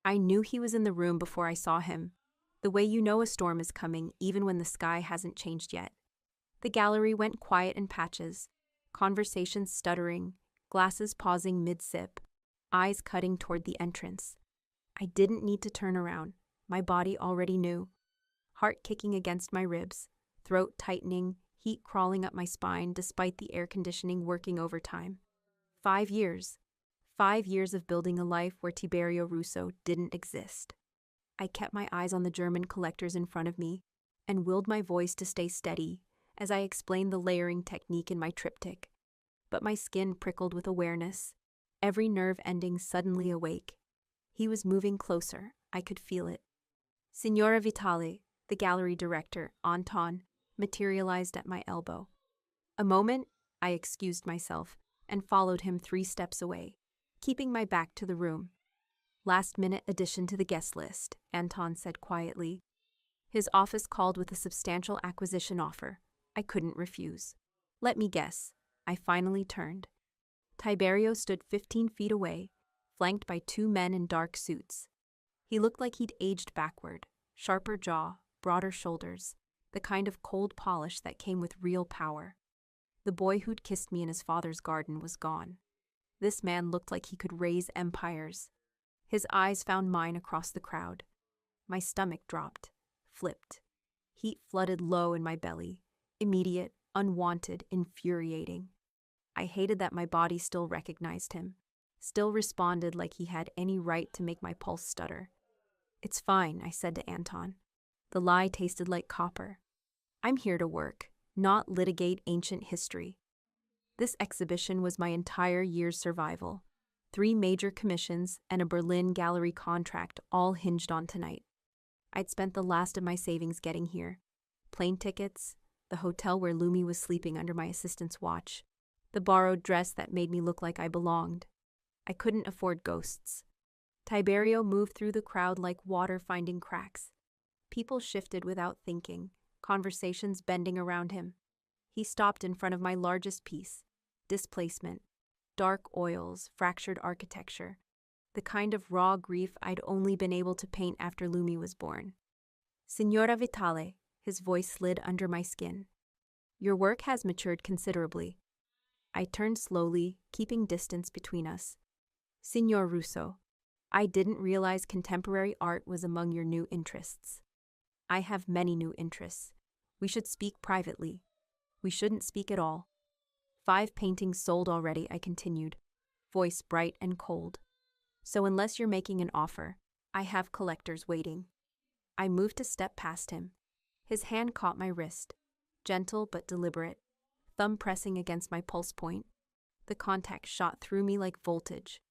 I knew he was in the room before I saw him, the way you know a storm is coming even when the sky hasn't changed yet. The gallery went quiet in patches, conversations stuttering, glasses pausing mid-sip, eyes cutting toward the entrance. I didn't need to turn around. My body already knew. Heart kicking against my ribs, throat tightening, heat crawling up my spine despite the air conditioning working overtime. 5 years. 5 years of building a life where Tiberio Russo didn't exist. I kept my eyes on the German collectors in front of me and willed my voice to stay steady as I explained the layering technique in my triptych. But my skin prickled with awareness, every nerve ending suddenly awake. He was moving closer. I could feel it. Signora Vitale, the gallery director, Anton, materialized at my elbow. A moment, I excused myself and followed him 3 steps away, keeping my back to the room. Last-minute addition to the guest list, Anton said quietly. His office called with a substantial acquisition offer. I couldn't refuse. Let me guess. I finally turned. Tiberio stood 15 feet away, flanked by 2 men in dark suits. He looked like he'd aged backward, sharper jaw, broader shoulders, the kind of cold polish that came with real power. The boy who'd kissed me in his father's garden was gone. This man looked like he could raise empires. His eyes found mine across the crowd. My stomach dropped, flipped. Heat flooded low in my belly, immediate, unwanted, infuriating. I hated that my body still recognized him, still responded like he had any right to make my pulse stutter. It's fine, I said to Anton. The lie tasted like copper. I'm here to work, not litigate ancient history. This exhibition was my entire year's survival. 3 major commissions and a Berlin gallery contract all hinged on tonight. I'd spent the last of my savings getting here. Plane tickets, the hotel where Lumi was sleeping under my assistant's watch, the borrowed dress that made me look like I belonged. I couldn't afford ghosts. Tiberio moved through the crowd like water finding cracks. People shifted without thinking, conversations bending around him. He stopped in front of my largest piece, displacement, dark oils, fractured architecture, the kind of raw grief I'd only been able to paint after Lumi was born. Signora Vitale, his voice slid under my skin. Your work has matured considerably. I turned slowly, keeping distance between us. Signor Russo, I didn't realize contemporary art was among your new interests. I have many new interests. We should speak privately. We shouldn't speak at all. 5 paintings sold already, I continued, voice bright and cold. So unless you're making an offer, I have collectors waiting. I moved a step past him. His hand caught my wrist, gentle but deliberate, thumb pressing against my pulse point. The contact shot through me like voltage.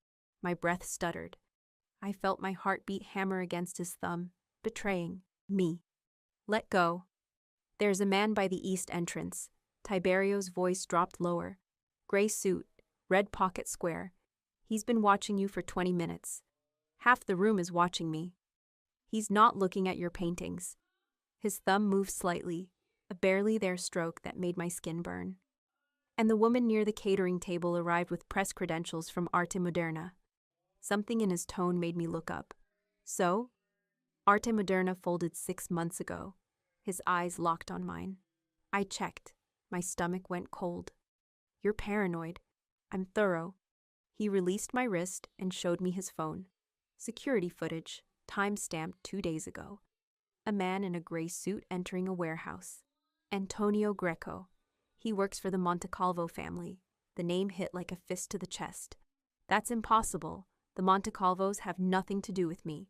My breath stuttered. I felt my heartbeat hammer against his thumb, betraying me. Let go. There's a man by the east entrance. Tiberio's voice dropped lower. Gray suit, red pocket square. He's been watching you for 20 minutes. Half the room is watching me. He's not looking at your paintings. His thumb moved slightly, a barely there stroke that made my skin burn. And the woman near the catering table arrived with press credentials from Arte Moderna. Something in his tone made me look up. So? Arte Moderna folded 6 months ago. His eyes locked on mine. I checked. My stomach went cold. You're paranoid. I'm thorough. He released my wrist and showed me his phone. Security footage, time-stamped 2 days ago. A man in a gray suit entering a warehouse. Antonio Greco. He works for the Montecalvo family. The name hit like a fist to the chest. That's impossible. The Montecalvos have nothing to do with me.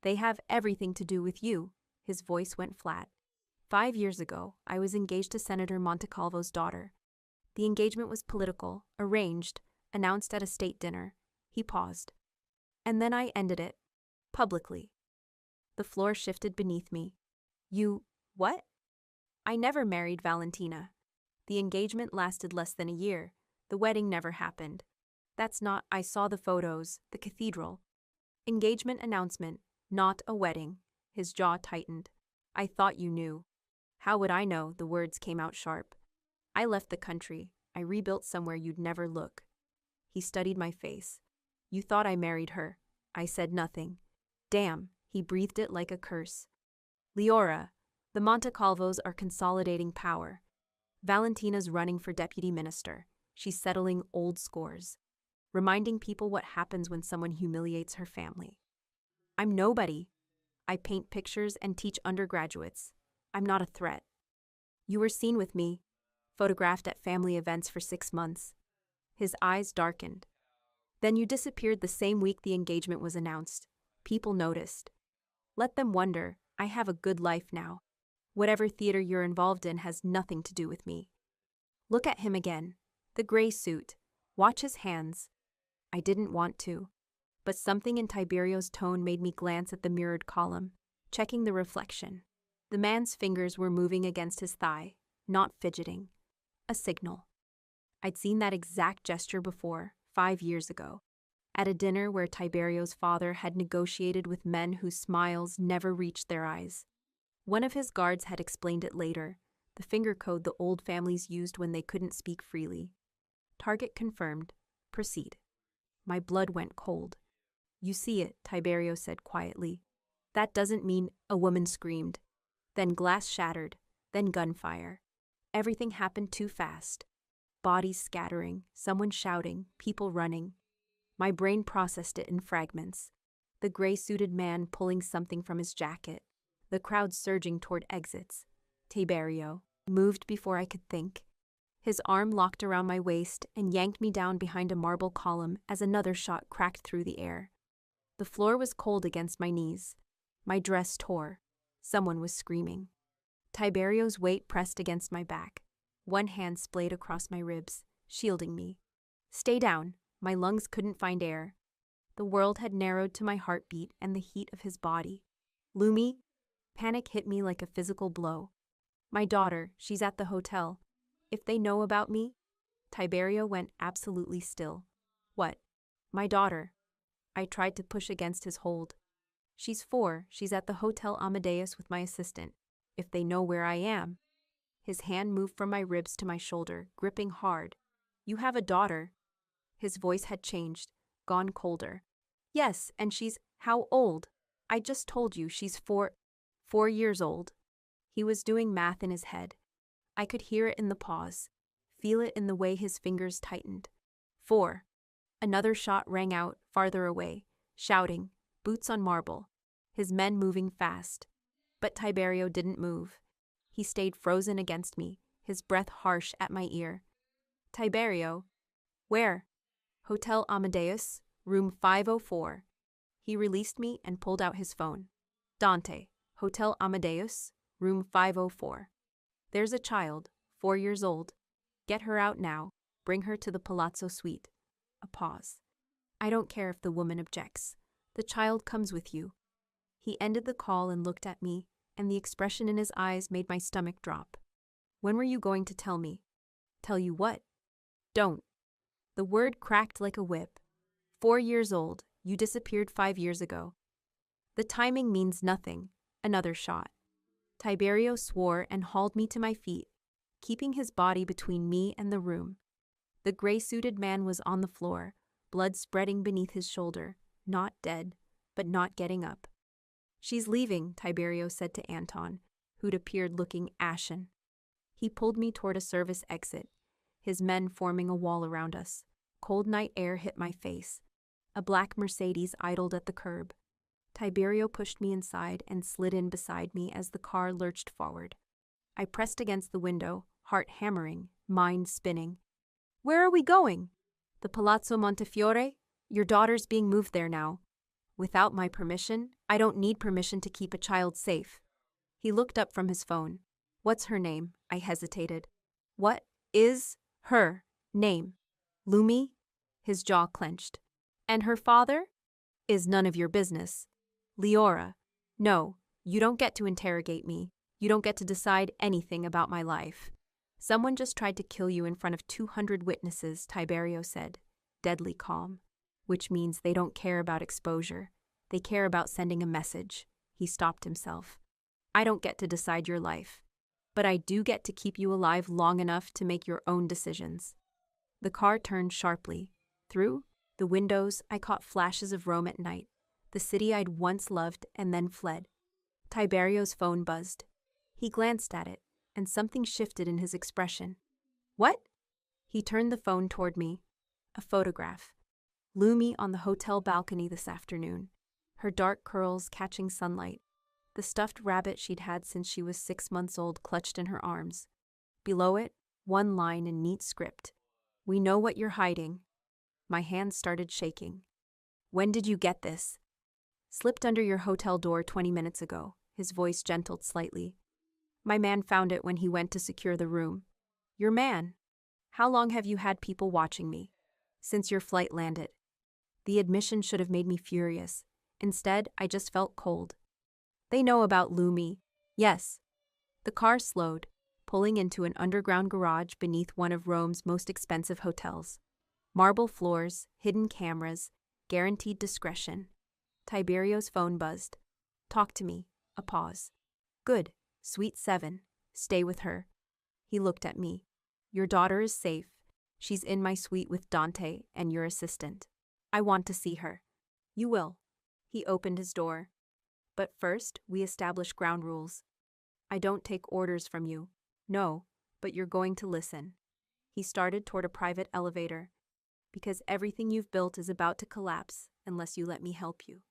They have everything to do with you. His voice went flat. 5 years ago, I was engaged to Senator Montecalvo's daughter. The engagement was political, arranged, announced at a state dinner. He paused. And then I ended it. Publicly. The floor shifted beneath me. You, what? I never married Valentina. The engagement lasted less than a year. The wedding never happened. That's not, I saw the photos, the cathedral. Engagement announcement, not a wedding. His jaw tightened. I thought you knew. How would I know? The words came out sharp. I left the country. I rebuilt somewhere you'd never look. He studied my face. You thought I married her. I said nothing. Damn, he breathed it like a curse. Leora, the Montecalvos are consolidating power. Valentina's running for deputy minister. She's settling old scores, reminding people what happens when someone humiliates her family. I'm nobody. I paint pictures and teach undergraduates. I'm not a threat. You were seen with me, photographed at family events for 6 months. His eyes darkened. Then you disappeared the same week the engagement was announced. People noticed. Let them wonder, I have a good life now. Whatever theater you're involved in has nothing to do with me. Look at him again. The gray suit. Watch his hands. I didn't want to. But something in Tiberio's tone made me glance at the mirrored column, checking the reflection. The man's fingers were moving against his thigh, not fidgeting. A signal. I'd seen that exact gesture before, 5 years ago, at a dinner where Tiberio's father had negotiated with men whose smiles never reached their eyes. One of his guards had explained it later, the finger code the old families used when they couldn't speak freely. Target confirmed. Proceed. My blood went cold. You see it, Tiberio said quietly. That doesn't mean a woman screamed. Then glass shattered, then gunfire. Everything happened too fast. Bodies scattering, someone shouting, people running. My brain processed it in fragments. The gray-suited man pulling something from his jacket. The crowd surging toward exits. Tiberio moved before I could think. His arm locked around my waist and yanked me down behind a marble column as another shot cracked through the air. The floor was cold against my knees. My dress tore. Someone was screaming. Tiberio's weight pressed against my back. One hand splayed across my ribs, shielding me. Stay down. My lungs couldn't find air. The world had narrowed to my heartbeat and the heat of his body. Lumi, panic hit me like a physical blow. My daughter, she's at the hotel. If they know about me? Tiberio went absolutely still. What? My daughter. I tried to push against his hold. She's 4. She's at the Hotel Amadeus with my assistant. If they know where I am. His hand moved from my ribs to my shoulder, gripping hard. You have a daughter. His voice had changed, gone colder. Yes, and she's how old? I just told you she's 4 years old. He was doing math in his head. I could hear it in the pause, feel it in the way his fingers tightened. 4. Another shot rang out, farther away, shouting, boots on marble, his men moving fast. But Tiberio didn't move. He stayed frozen against me, his breath harsh at my ear. Tiberio. Where? Hotel Amadeus, room 504. He released me and pulled out his phone. Dante, Hotel Amadeus, room 504. There's a child, 4 years old. Get her out now. Bring her to the Palazzo suite. A pause. I don't care if the woman objects. The child comes with you. He ended the call and looked at me, and the expression in his eyes made my stomach drop. When were you going to tell me? Tell you what? Don't. The word cracked like a whip. 4 years old. You disappeared 5 years ago. The timing means nothing. Another shot. Tiberio swore and hauled me to my feet, keeping his body between me and the room. The gray-suited man was on the floor, blood spreading beneath his shoulder, not dead, but not getting up. She's leaving, Tiberio said to Anton, who'd appeared looking ashen. He pulled me toward a service exit, his men forming a wall around us. Cold night air hit my face. A black Mercedes idled at the curb. Tiberio pushed me inside and slid in beside me as the car lurched forward. I pressed against the window, heart hammering, mind spinning. Where are we going? The Palazzo Montefiore? Your daughter's being moved there now. Without my permission? I don't need permission to keep a child safe. He looked up from his phone. What's her name? I hesitated. What is her name? Lumi? His jaw clenched. And her father? Is none of your business. Leora. No, you don't get to interrogate me. You don't get to decide anything about my life. Someone just tried to kill you in front of 200 witnesses, Tiberio said, deadly calm. Which means they don't care about exposure. They care about sending a message. He stopped himself. I don't get to decide your life. But I do get to keep you alive long enough to make your own decisions. The car turned sharply. Through the windows, I caught flashes of Rome at night. the city I'd once loved and then fled. Tiberio's phone buzzed. He glanced at it, and something shifted in his expression. What? He turned the phone toward me. A photograph. Lumi on the hotel balcony this afternoon, her dark curls catching sunlight, the stuffed rabbit she'd had since she was 6 months old clutched in her arms. Below it, one line in neat script. We know what you're hiding. My hands started shaking. When did you get this? Slipped under your hotel door 20 minutes ago. His voice gentled slightly. My man found it when he went to secure the room. Your man? How long have you had people watching me? Since your flight landed. The admission should have made me furious. Instead, I just felt cold. They know about Lumi. Yes. The car slowed, pulling into an underground garage beneath one of Rome's most expensive hotels. Marble floors, hidden cameras, guaranteed discretion. Tiberio's phone buzzed. Talk to me. A pause. Good. Suite 7. Stay with her. He looked at me. Your daughter is safe. She's in my suite with Dante and your assistant. I want to see her. You will. He opened his door. But first, we establish ground rules. I don't take orders from you. No, but you're going to listen. He started toward a private elevator. Because everything you've built is about to collapse unless you let me help you.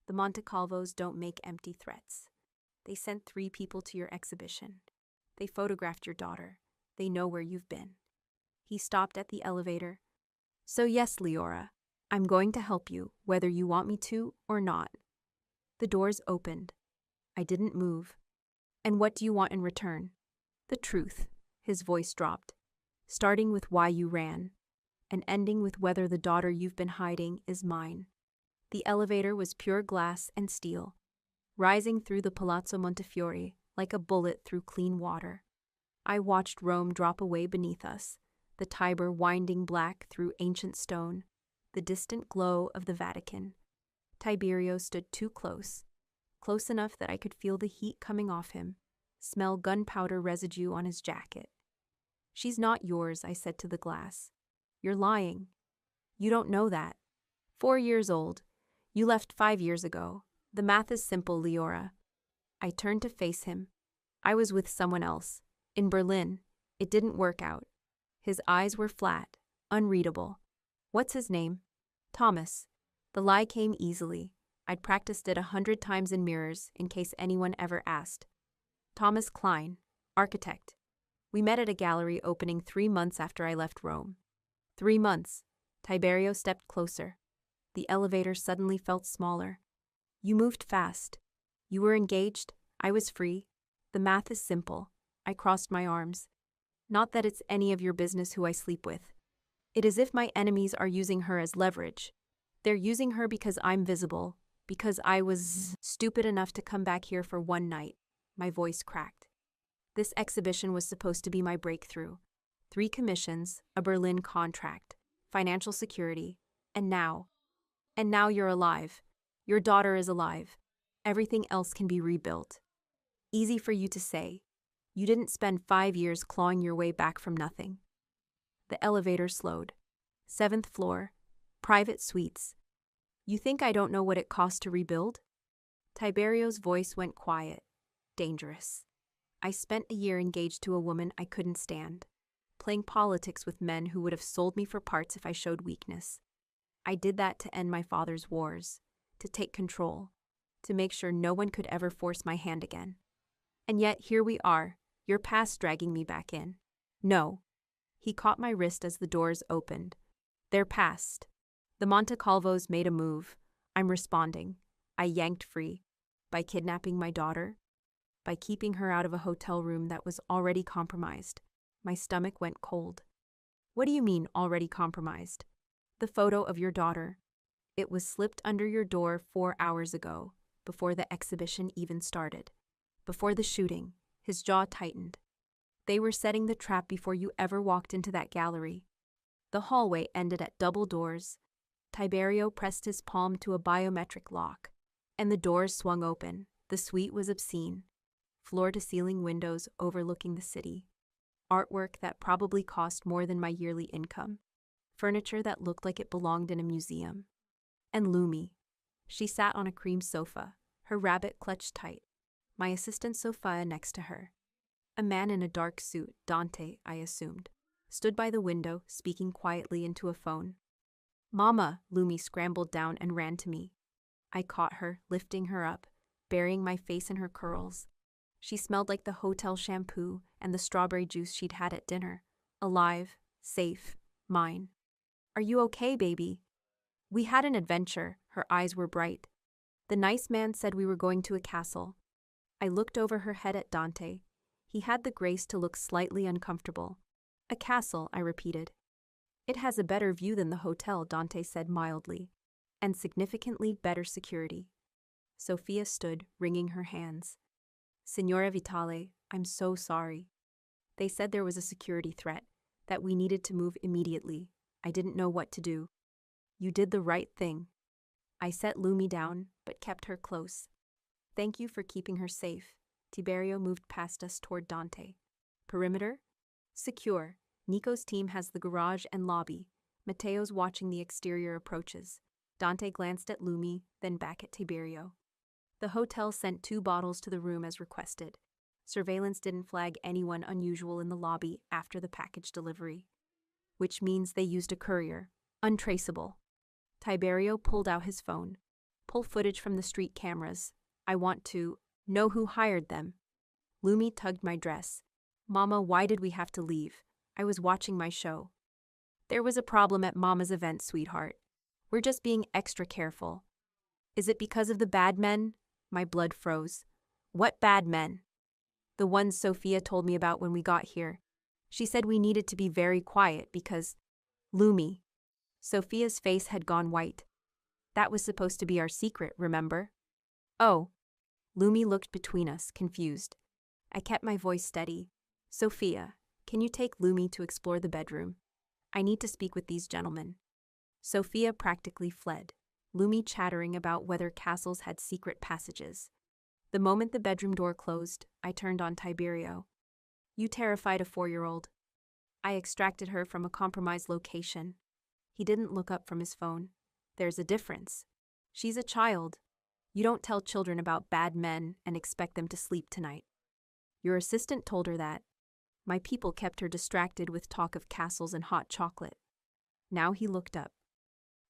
The Montecalvos don't make empty threats. They sent 3 people to your exhibition. They photographed your daughter. They know where you've been. He stopped at the elevator. So yes, Leora, I'm going to help you, whether you want me to or not. The doors opened. I didn't move. And what do you want in return? The truth. His voice dropped. Starting with why you ran, and ending with whether the daughter you've been hiding is mine. The elevator was pure glass and steel, rising through the Palazzo Montefiore like a bullet through clean water. I watched Rome drop away beneath us, the Tiber winding black through ancient stone, the distant glow of the Vatican. Tiberio stood too close, close enough that I could feel the heat coming off him, smell gunpowder residue on his jacket. She's not yours, I said to the glass. You're lying. You don't know that. 4 years old. You left 5 years ago. The math is simple, Leora. I turned to face him. I was with someone else. In Berlin. It didn't work out. His eyes were flat, unreadable. What's his name? Thomas. The lie came easily. I'd practiced it 100 times in mirrors in case anyone ever asked. Thomas Klein, architect. We met at a gallery opening 3 months after I left Rome. 3 months. Tiberio stepped closer. The elevator suddenly felt smaller. You moved fast. You were engaged. I was free. The math is simple. I crossed my arms. Not that it's any of your business who I sleep with. It is if my enemies are using her as leverage. They're using her because I'm visible, because I was stupid enough to come back here for one night. My voice cracked. This exhibition was supposed to be my breakthrough. 3 commissions, a Berlin contract, financial security, and now you're alive. Your daughter is alive. Everything else can be rebuilt. Easy for you to say. You didn't spend 5 years clawing your way back from nothing. The elevator slowed. 7th floor. Private suites. You think I don't know what it costs to rebuild? Tiberio's voice went quiet. Dangerous. I spent a year engaged to a woman I couldn't stand, playing politics with men who would have sold me for parts if I showed weakness. I did that to end my father's wars, to take control, to make sure no one could ever force my hand again. And yet here we are, your past dragging me back in. No. He caught my wrist as the doors opened. They're past. The Montecalvos made a move. I'm responding. I yanked free. By kidnapping my daughter. By keeping her out of a hotel room that was already compromised. My stomach went cold. What do you mean, already compromised? The photo of your daughter. It was slipped under your door 4 hours ago, before the exhibition even started. Before the shooting, his jaw tightened. They were setting the trap before you ever walked into that gallery. The hallway ended at double doors. Tiberio pressed his palm to a biometric lock, and the doors swung open. The suite was obscene. Floor-to-ceiling windows overlooking the city. Artwork that probably cost more than my yearly income. Furniture that looked like it belonged in a museum. And Lumi. She sat on a cream sofa, her rabbit clutched tight. My assistant Sophia next to her. A man in a dark suit, Dante, I assumed, stood by the window, speaking quietly into a phone. Mama, Lumi scrambled down and ran to me. I caught her, lifting her up, burying my face in her curls. She smelled like the hotel shampoo and the strawberry juice she'd had at dinner. Alive, safe, mine. Are you okay, baby? We had an adventure, her eyes were bright. The nice man said we were going to a castle. I looked over her head at Dante. He had the grace to look slightly uncomfortable. A castle, I repeated. It has a better view than the hotel, Dante said mildly, and significantly better security. Sophia stood, wringing her hands. Signora Vitale, I'm so sorry. They said there was a security threat, that we needed to move immediately. I didn't know what to do. You did the right thing. I set Lumi down, but kept her close. Thank you for keeping her safe. Tiberio moved past us toward Dante. Perimeter? Secure. Nico's team has the garage and lobby. Matteo's watching the exterior approaches. Dante glanced at Lumi, then back at Tiberio. The hotel sent 2 bottles to the room as requested. Surveillance didn't flag anyone unusual in the lobby after the package delivery. Which means they used a courier. Untraceable. Tiberio pulled out his phone. Pull footage from the street cameras. I want to know who hired them. Lumi tugged my dress. Mama, why did we have to leave? I was watching my show. There was a problem at Mama's event, sweetheart. We're just being extra careful. Is it because of the bad men? My blood froze. What bad men? The ones Sophia told me about when we got here. She said we needed to be very quiet because… Lumi. Sophia's face had gone white. That was supposed to be our secret, remember? Oh. Lumi looked between us, confused. I kept my voice steady. Sophia, can you take Lumi to explore the bedroom? I need to speak with these gentlemen. Sophia practically fled, Lumi chattering about whether castles had secret passages. The moment the bedroom door closed, I turned on Tiberio. You terrified a 4-year-old. I extracted her from a compromised location. He didn't look up from his phone. There's a difference. She's a child. You don't tell children about bad men and expect them to sleep tonight. Your assistant told her that. My people kept her distracted with talk of castles and hot chocolate. Now he looked up.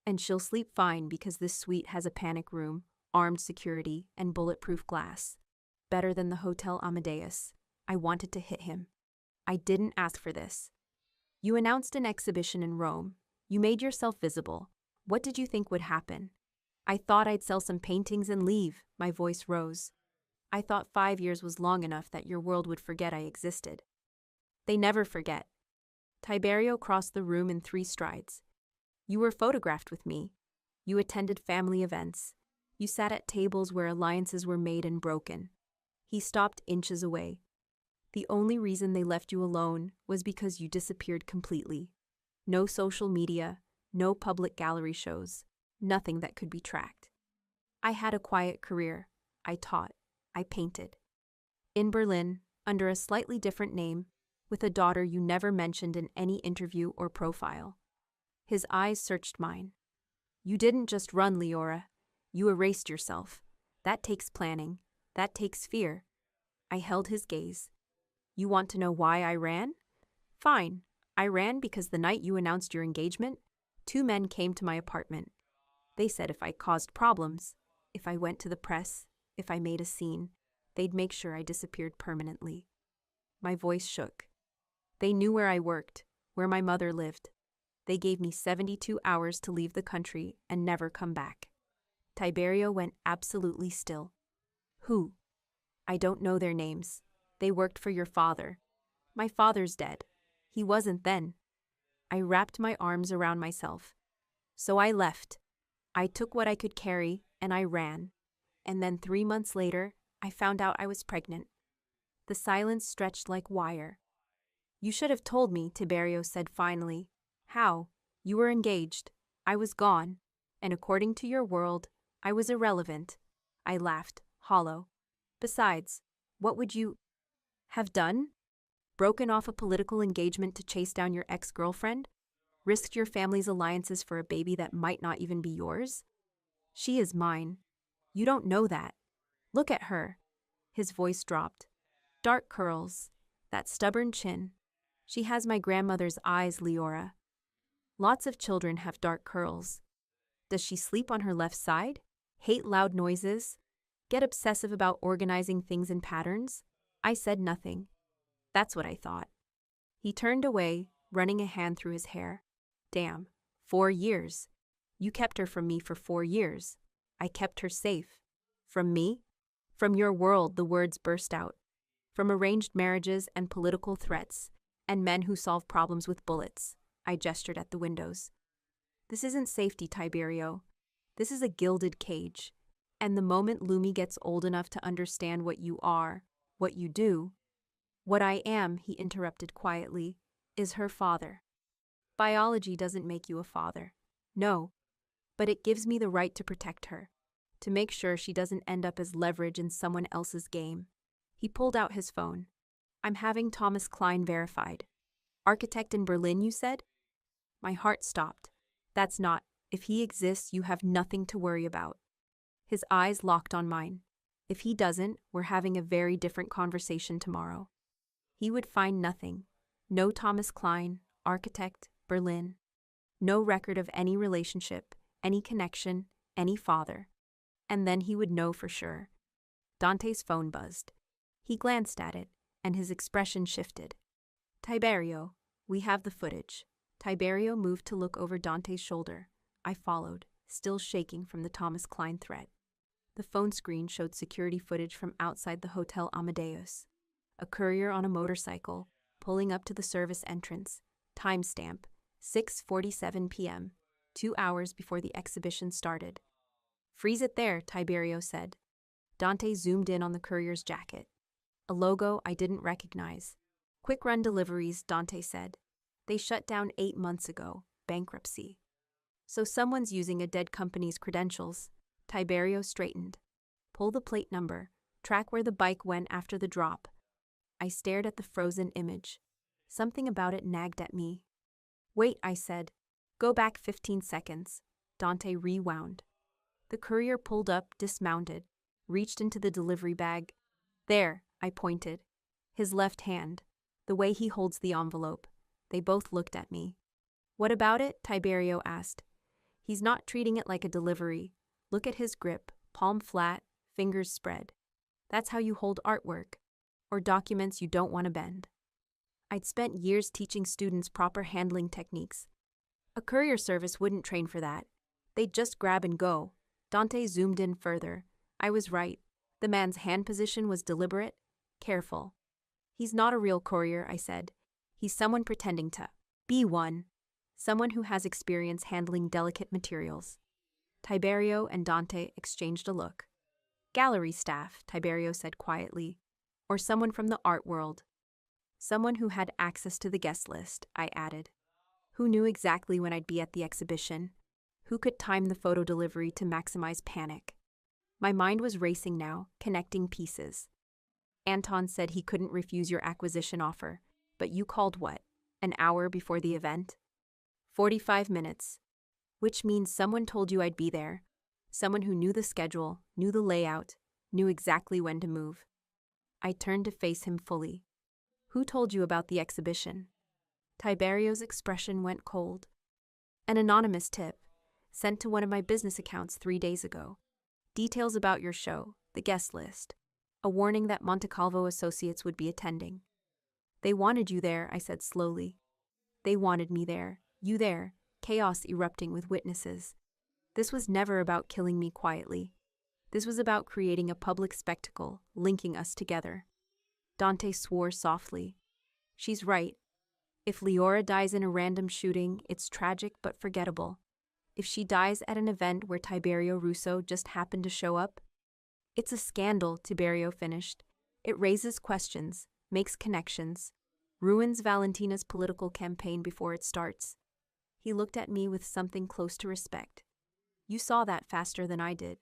And she'll sleep fine because this suite has a panic room, armed security, and bulletproof glass. Better than the Hotel Amadeus. I wanted to hit him. I didn't ask for this. You announced an exhibition in Rome. You made yourself visible. What did you think would happen? I thought I'd sell some paintings and leave. My voice rose. I thought 5 years was long enough that your world would forget I existed. They never forget. Tiberio crossed the room in 3 strides. You were photographed with me. You attended family events. You sat at tables where alliances were made and broken. He stopped inches away. The only reason they left you alone was because you disappeared completely. No social media, no public gallery shows, nothing that could be tracked. I had a quiet career. I taught. I painted. In Berlin, under a slightly different name, with a daughter you never mentioned in any interview or profile. His eyes searched mine. You didn't just run, Leora. You erased yourself. That takes planning. That takes fear. I held his gaze. You want to know why I ran? Fine. I ran because the night you announced your engagement, 2 men came to my apartment. They said if I caused problems, if I went to the press, if I made a scene, they'd make sure I disappeared permanently. My voice shook. They knew where I worked, where my mother lived. They gave me 72 hours to leave the country and never come back. Tiberio went absolutely still. Who? I don't know their names. They worked for your father. My father's dead. He wasn't then. I wrapped my arms around myself. So I left. I took what I could carry and I ran. And then 3 months later, I found out I was pregnant. The silence stretched like wire. You should have told me, Tiberio said finally. How? You were engaged. I was gone. And according to your world, I was irrelevant. I laughed, hollow. Besides, what would you have done? Broken off a political engagement to chase down your ex-girlfriend? Risked your family's alliances for a baby that might not even be yours? She is mine. You don't know that. Look at her. His voice dropped. Dark curls. That stubborn chin. She has my grandmother's eyes, Leora. Lots of children have dark curls. Does she sleep on her left side? Hate loud noises? Get obsessive about organizing things in patterns? I said nothing. That's what I thought. He turned away, running a hand through his hair. Damn, 4 years. You kept her from me for 4 years. I kept her safe. From me? From your world, the words burst out. From arranged marriages and political threats, and men who solve problems with bullets. I gestured at the windows. This isn't safety, Tiberio. This is a gilded cage. And the moment Lumi gets old enough to understand what you are, what you do, what I am, he interrupted quietly, is her father. Biology doesn't make you a father. No. But it gives me the right to protect her, to make sure she doesn't end up as leverage in someone else's game. He pulled out his phone. I'm having Thomas Klein verified. Architect in Berlin, you said? My heart stopped. That's not. If he exists, you have nothing to worry about. His eyes locked on mine. If he doesn't, we're having a very different conversation tomorrow. He would find nothing. No Thomas Klein, architect, Berlin. No record of any relationship, any connection, any father. And then he would know for sure. Dante's phone buzzed. He glanced at it, and his expression shifted. Tiberio, we have the footage. Tiberio moved to look over Dante's shoulder. I followed, still shaking from the Thomas Klein threat. The phone screen showed security footage from outside the Hotel Amadeus. A courier on a motorcycle, pulling up to the service entrance. Timestamp, 6:47 p.m., 2 hours before the exhibition started. Freeze it there, Tiberio said. Dante zoomed in on the courier's jacket. A logo I didn't recognize. Quick run deliveries, Dante said. They shut down 8 months ago. Bankruptcy. So someone's using a dead company's credentials. Tiberio straightened. Pull the plate number. Track where the bike went after the drop. I stared at the frozen image. Something about it nagged at me. Wait, I said. Go back 15 seconds. Dante rewound. The courier pulled up, dismounted, reached into the delivery bag. There, I pointed. His left hand. The way he holds the envelope. They both looked at me. What about it? Tiberio asked. He's not treating it like a delivery. Look at his grip, palm flat, fingers spread. That's how you hold artwork, or documents you don't want to bend. I'd spent years teaching students proper handling techniques. A courier service wouldn't train for that. They'd just grab and go. Dante zoomed in further. I was right. The man's hand position was deliberate, careful. He's not a real courier, I said. He's someone pretending to be one. Someone who has experience handling delicate materials. Tiberio and Dante exchanged a look. Gallery staff, Tiberio said quietly. Or someone from the art world. Someone who had access to the guest list, I added. Who knew exactly when I'd be at the exhibition? Who could time the photo delivery to maximize panic? My mind was racing now, connecting pieces. Anton said he couldn't refuse your acquisition offer, but you called what? An hour before the event? 45 minutes. Which means someone told you I'd be there. Someone who knew the schedule, knew the layout, knew exactly when to move. I turned to face him fully. Who told you about the exhibition? Tiberio's expression went cold. An anonymous tip, sent to one of my business accounts 3 days ago. Details about your show, the guest list. A warning that Monte Calvo associates would be attending. They wanted you there, I said slowly. They wanted me there, you there, chaos erupting with witnesses. This was never about killing me quietly. This was about creating a public spectacle, linking us together. Dante swore softly. She's right. If Leora dies in a random shooting, it's tragic but forgettable. If she dies at an event where Tiberio Russo just happened to show up, it's a scandal, Tiberio finished. It raises questions, makes connections, ruins Valentina's political campaign before it starts. He looked at me with something close to respect. You saw that faster than I did.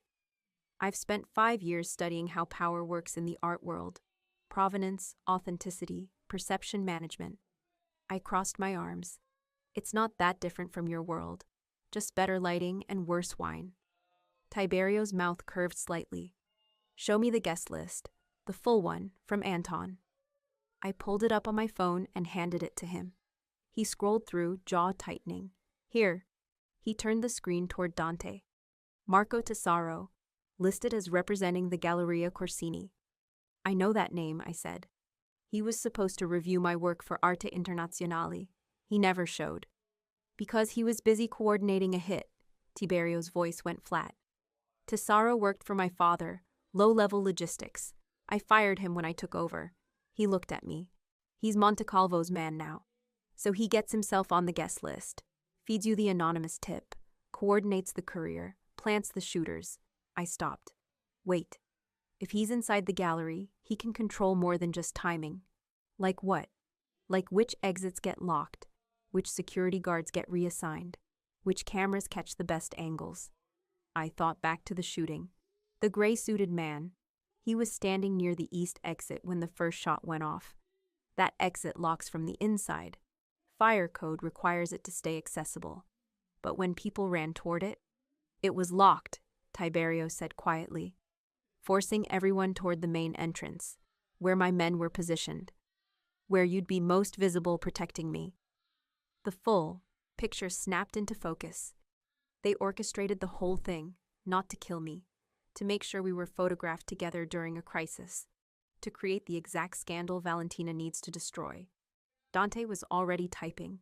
I've spent 5 years studying how power works in the art world. Provenance, authenticity, perception management. I crossed my arms. It's not that different from your world. Just better lighting and worse wine. Tiberio's mouth curved slightly. Show me the guest list, the full one, from Anton. I pulled it up on my phone and handed it to him. He scrolled through, jaw tightening. Here. He turned the screen toward Dante. Marco Tesoro, listed as representing the Galleria Corsini. I know that name, I said. He was supposed to review my work for Arte Internazionale. He never showed. Because he was busy coordinating a hit, Tiberio's voice went flat. Tesoro worked for my father, low-level logistics. I fired him when I took over. He looked at me. He's Montecalvo's man now. So he gets himself on the guest list, feeds you the anonymous tip, coordinates the courier, plants the shooters. I stopped. Wait. If he's inside the gallery, he can control more than just timing. Like what? Like which exits get locked, which security guards get reassigned, which cameras catch the best angles. I thought back to the shooting. The gray-suited man. He was standing near the east exit when the first shot went off. That exit locks from the inside. Fire code requires it to stay accessible. But when people ran toward it, it was locked, Tiberio said quietly, forcing everyone toward the main entrance, where my men were positioned, where you'd be most visible protecting me. The full picture snapped into focus. They orchestrated the whole thing, not to kill me, to make sure we were photographed together during a crisis, to create the exact scandal Valentina needs to destroy. Dante was already typing.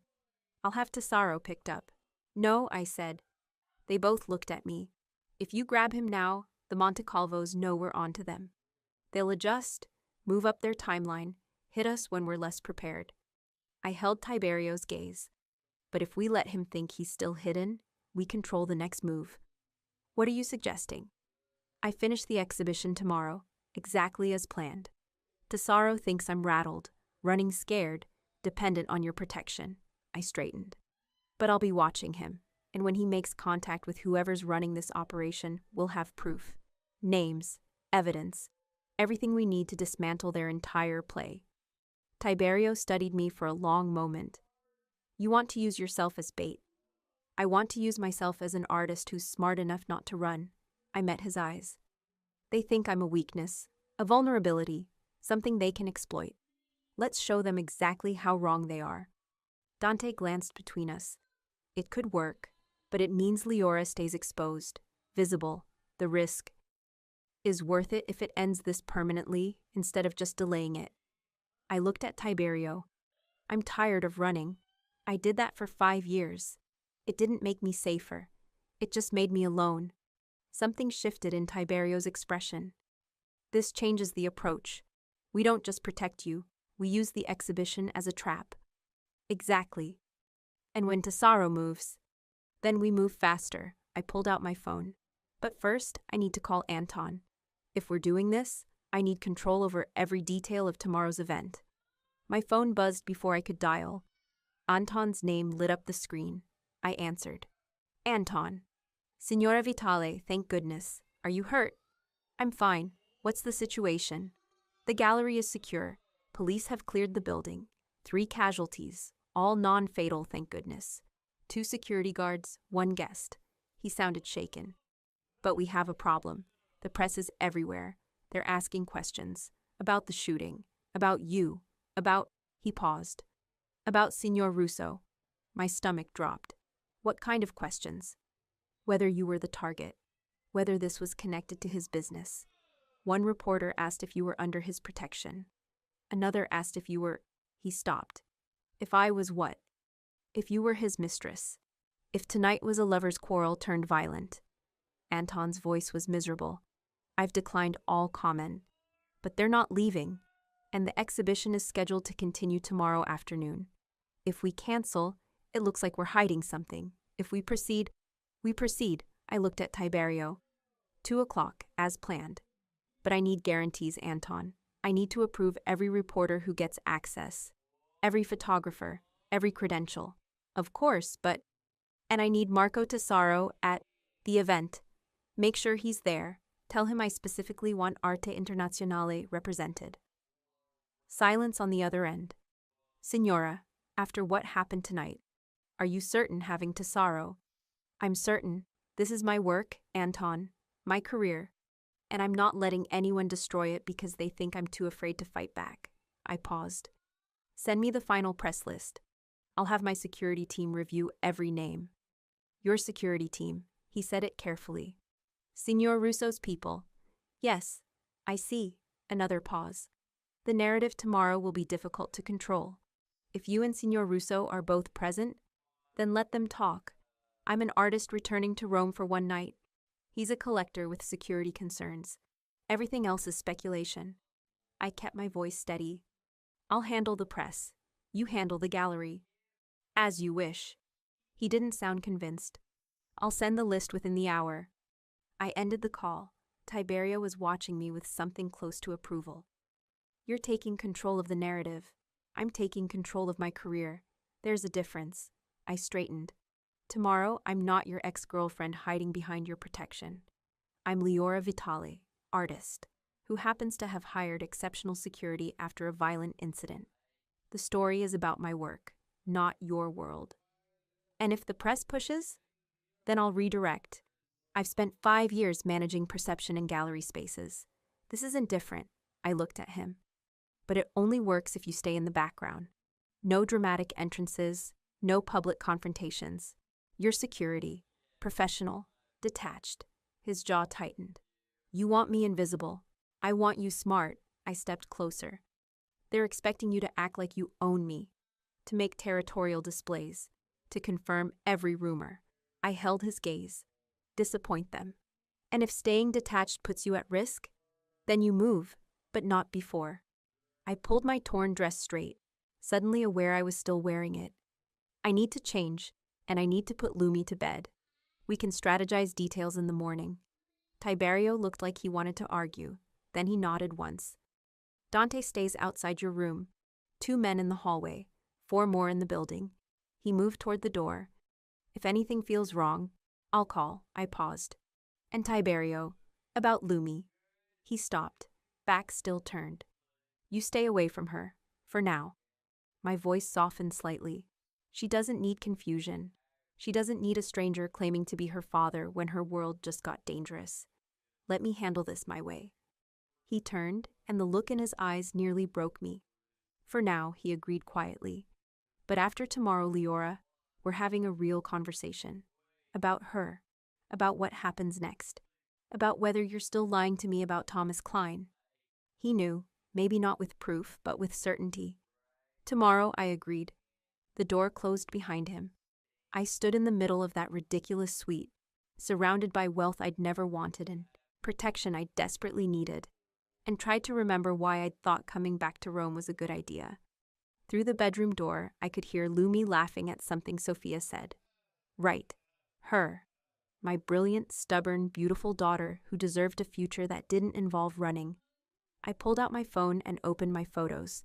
I'll have Tesoro picked up. No, I said. They both looked at me. If you grab him now, the Montecalvos know we're onto them. They'll adjust, move up their timeline, hit us when we're less prepared. I held Tiberio's gaze. But if we let him think he's still hidden, we control the next move. What are you suggesting? I finish the exhibition tomorrow, exactly as planned. Tesoro thinks I'm rattled, running scared, dependent on your protection. I straightened. But I'll be watching him, and when he makes contact with whoever's running this operation, we'll have proof. Names, evidence, everything we need to dismantle their entire play. Tiberio studied me for a long moment. You want to use yourself as bait. I want to use myself as an artist who's smart enough not to run. I met his eyes. They think I'm a weakness, a vulnerability, something they can exploit. Let's show them exactly how wrong they are. Dante glanced between us. It could work, but it means Leora stays exposed, visible. The risk is worth it if it ends this permanently instead of just delaying it. I looked at Tiberio. I'm tired of running. I did that for 5 years. It didn't make me safer. It just made me alone. Something shifted in Tiberio's expression. This changes the approach. We don't just protect you. We use the exhibition as a trap. Exactly. And when Tesoro moves, then we move faster. I pulled out my phone. But first, I need to call Anton. If we're doing this, I need control over every detail of tomorrow's event. My phone buzzed before I could dial. Anton's name lit up the screen. I answered. Anton. Signora Vitale, thank goodness. Are you hurt? I'm fine. What's the situation? The gallery is secure. Police have cleared the building. 3 casualties, all non-fatal, thank goodness. 2 security guards, 1 guest. He sounded shaken. But we have a problem. The press is everywhere. They're asking questions. About the shooting. About you. About... He paused. About Signor Russo. My stomach dropped. What kind of questions? Whether you were the target. Whether this was connected to his business. One reporter asked if you were under his protection. Another asked if you were... He stopped. If I was what? If you were his mistress. If tonight was a lover's quarrel turned violent. Anton's voice was miserable. I've declined all comment. But they're not leaving. And the exhibition is scheduled to continue tomorrow afternoon. If we cancel, it looks like we're hiding something. If we proceed... We proceed. I looked at Tiberio. 2 o'clock, as planned. But I need guarantees, Anton. I need to approve every reporter who gets access. Every photographer. Every credential. Of course, but... And I need Marco Tesoro at the event. Make sure he's there. Tell him I specifically want Arte Internazionale represented. Silence on the other end. Signora, after what happened tonight, are you certain having Tesoro? I'm certain. This is my work, Anton, my career, and I'm not letting anyone destroy it because they think I'm too afraid to fight back. I paused. Send me the final press list. I'll have my security team review every name. Your security team, he said it carefully. Signor Russo's people. Yes, I see. Another pause. The narrative tomorrow will be difficult to control. If you and Signor Russo are both present, then let them talk. I'm an artist returning to Rome for one night. He's a collector with security concerns. Everything else is speculation. I kept my voice steady. I'll handle the press. You handle the gallery. As you wish. He didn't sound convinced. I'll send the list within the hour. I ended the call. Tiberio was watching me with something close to approval. You're taking control of the narrative. I'm taking control of my career. There's a difference. I straightened. Tomorrow, I'm not your ex-girlfriend hiding behind your protection. I'm Leora Vitale, artist, who happens to have hired exceptional security after a violent incident. The story is about my work, not your world. And if the press pushes, then I'll redirect. I've spent 5 years managing perception in gallery spaces. This isn't different. I looked at him. But it only works if you stay in the background. No dramatic entrances, no public confrontations. Your security, professional, detached. His jaw tightened. You want me invisible. I want you smart. I stepped closer. They're expecting you to act like you own me, to make territorial displays, to confirm every rumor. I held his gaze. Disappoint them. And if staying detached puts you at risk, then you move, but not before. I pulled my torn dress straight, suddenly aware I was still wearing it. I need to change, and I need to put Lumi to bed. We can strategize details in the morning. Tiberio looked like he wanted to argue, then he nodded once. Dante stays outside your room. 2 men in the hallway, 4 more in the building. He moved toward the door. If anything feels wrong, I'll call. I paused. And Tiberio, about Lumi. He stopped, back still turned. You stay away from her, for now. My voice softened slightly. She doesn't need confusion. She doesn't need a stranger claiming to be her father when her world just got dangerous. Let me handle this my way. He turned, and the look in his eyes nearly broke me. For now, he agreed quietly. But after tomorrow, Leora, we're having a real conversation. About her. About what happens next. About whether you're still lying to me about Thomas Klein. He knew, maybe not with proof, but with certainty. Tomorrow, I agreed. The door closed behind him. I stood in the middle of that ridiculous suite, surrounded by wealth I'd never wanted and protection I desperately needed, and tried to remember why I'd thought coming back to Rome was a good idea. Through the bedroom door, I could hear Lumi laughing at something Sophia said. Right. Her. My brilliant, stubborn, beautiful daughter who deserved a future that didn't involve running. I pulled out my phone and opened my photos,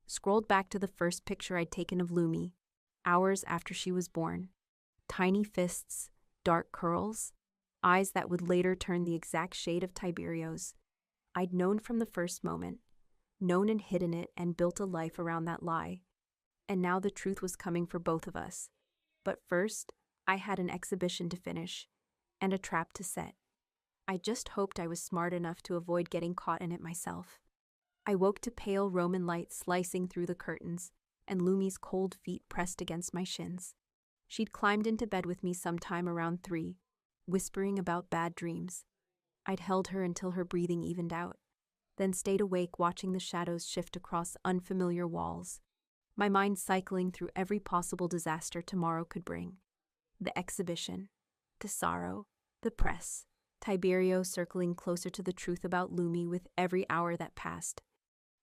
scrolled back to the first picture I'd taken of Lumi, hours after she was born. Tiny fists, dark curls, eyes that would later turn the exact shade of Tiberio's. I'd known from the first moment, known and hidden it and built a life around that lie. And now the truth was coming for both of us. But first, I had an exhibition to finish, and a trap to set. I just hoped I was smart enough to avoid getting caught in it myself. I woke to pale Roman light slicing through the curtains, and Lumi's cold feet pressed against my shins. She'd climbed into bed with me sometime around 3, whispering about bad dreams. I'd held her until her breathing evened out, then stayed awake watching the shadows shift across unfamiliar walls, my mind cycling through every possible disaster tomorrow could bring. The exhibition, Tesoro, the press, Tiberio circling closer to the truth about Lumi with every hour that passed.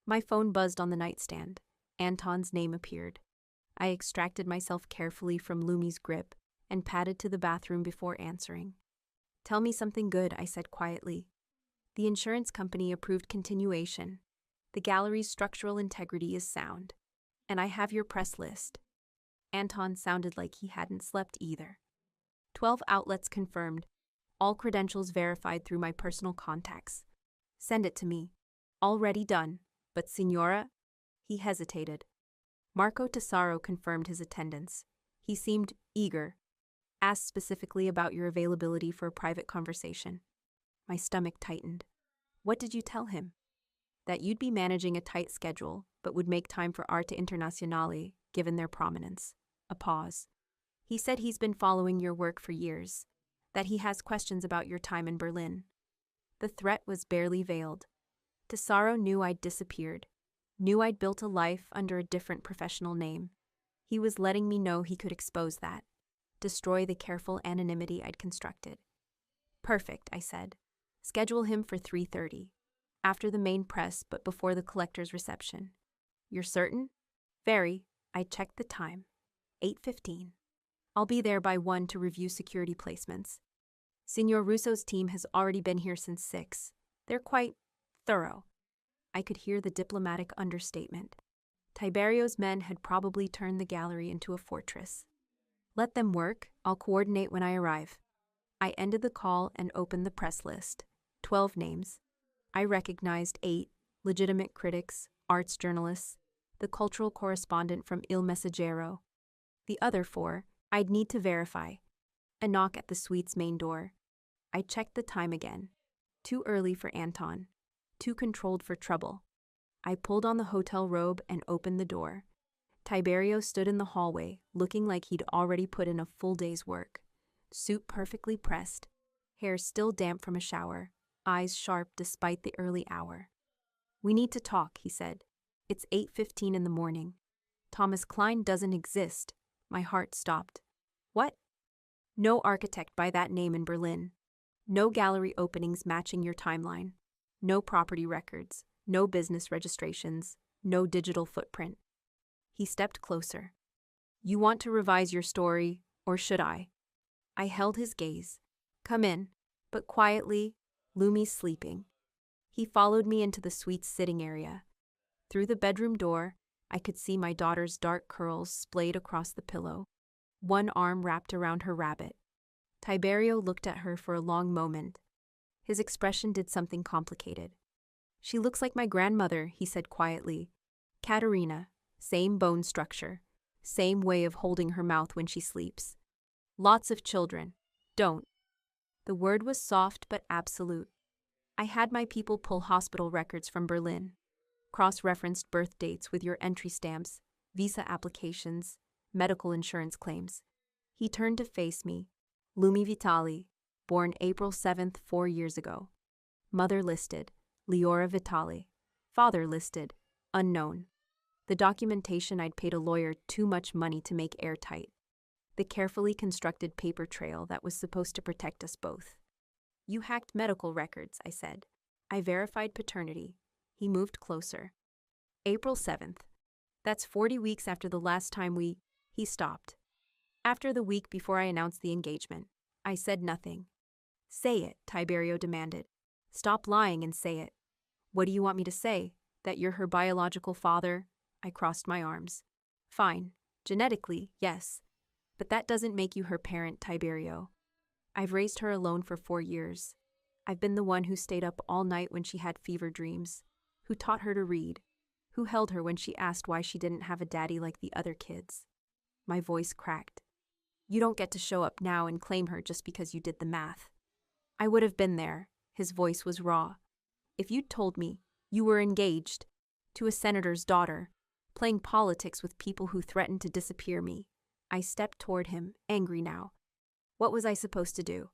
My phone buzzed on the nightstand. Anton's name appeared. I extracted myself carefully from Lumi's grip and padded to the bathroom before answering. Tell me something good, I said quietly. The insurance company approved continuation. The gallery's structural integrity is sound. And I have your press list. Anton sounded like he hadn't slept either. 12 outlets confirmed. All credentials verified through my personal contacts. Send it to me. Already done. But Signora? He hesitated. Marco Tesoro confirmed his attendance. He seemed eager. Asked specifically about your availability for a private conversation. My stomach tightened. What did you tell him? That you'd be managing a tight schedule, but would make time for Arte Internazionale, given their prominence. A pause. He said he's been following your work for years, that he has questions about your time in Berlin. The threat was barely veiled. Tesaro knew I'd disappeared, knew I'd built a life under a different professional name. He was letting me know he could expose that, destroy the careful anonymity I'd constructed. Perfect, I said. Schedule him for 3:30, after the main press but before the collector's reception. You're certain? Very. I checked the time. 8:15. I'll be there by 1 to review security placements. Signor Russo's team has already been here since 6. They're quite thorough. I could hear the diplomatic understatement. Tiberio's men had probably turned the gallery into a fortress. Let them work. I'll coordinate when I arrive. I ended the call and opened the press list. 12 names. I recognized 8 legitimate critics, arts journalists, the cultural correspondent from Il Messaggero. The other 4, I'd need to verify. A knock at the suite's main door. I checked the time again. Too early for Anton. Too controlled for trouble. I pulled on the hotel robe and opened the door. Tiberio stood in the hallway, looking like he'd already put in a full day's work. Suit perfectly pressed, hair still damp from a shower, eyes sharp despite the early hour. We need to talk, he said. It's 8:15 in the morning. Thomas Klein doesn't exist. My heart stopped. What? No architect by that name in Berlin. No gallery openings matching your timeline. No property records. No business registrations. No digital footprint. He stepped closer. You want to revise your story, or should I? I held his gaze. Come in, but quietly. Lumi's sleeping. He followed me into the suite's sitting area. Through the bedroom door, I could see my daughter's dark curls splayed across the pillow, one arm wrapped around her rabbit. Tiberio looked at her for a long moment. His expression did something complicated. She looks like my grandmother, he said quietly. Katerina, same bone structure, same way of holding her mouth when she sleeps. Lots of children. Don't. The word was soft but absolute. I had my people pull hospital records from Berlin, cross-referenced birth dates with your entry stamps, visa applications, medical insurance claims. He turned to face me. Lumi Vitali, born April 7th, 4 years ago. Mother listed, Leora Vitali. Father listed, unknown. The documentation I'd paid a lawyer too much money to make airtight. The carefully constructed paper trail that was supposed to protect us both. You hacked medical records, I said. I verified paternity. He moved closer. April 7th. That's 40 weeks after the last time He stopped. After the week before I announced the engagement. I said nothing. Say it, Tiberio demanded. Stop lying and say it. What do you want me to say? That you're her biological father? I crossed my arms. Fine. Genetically, yes. But that doesn't make you her parent, Tiberio. I've raised her alone for 4 years. I've been the one who stayed up all night when she had fever dreams, who taught her to read, who held her when she asked why she didn't have a daddy like the other kids. My voice cracked. You don't get to show up now and claim her just because you did the math. I would have been there. His voice was raw. If you'd told me you were engaged to a senator's daughter, playing politics with people who threatened to disappear me. I stepped toward him, angry now. What was I supposed to do?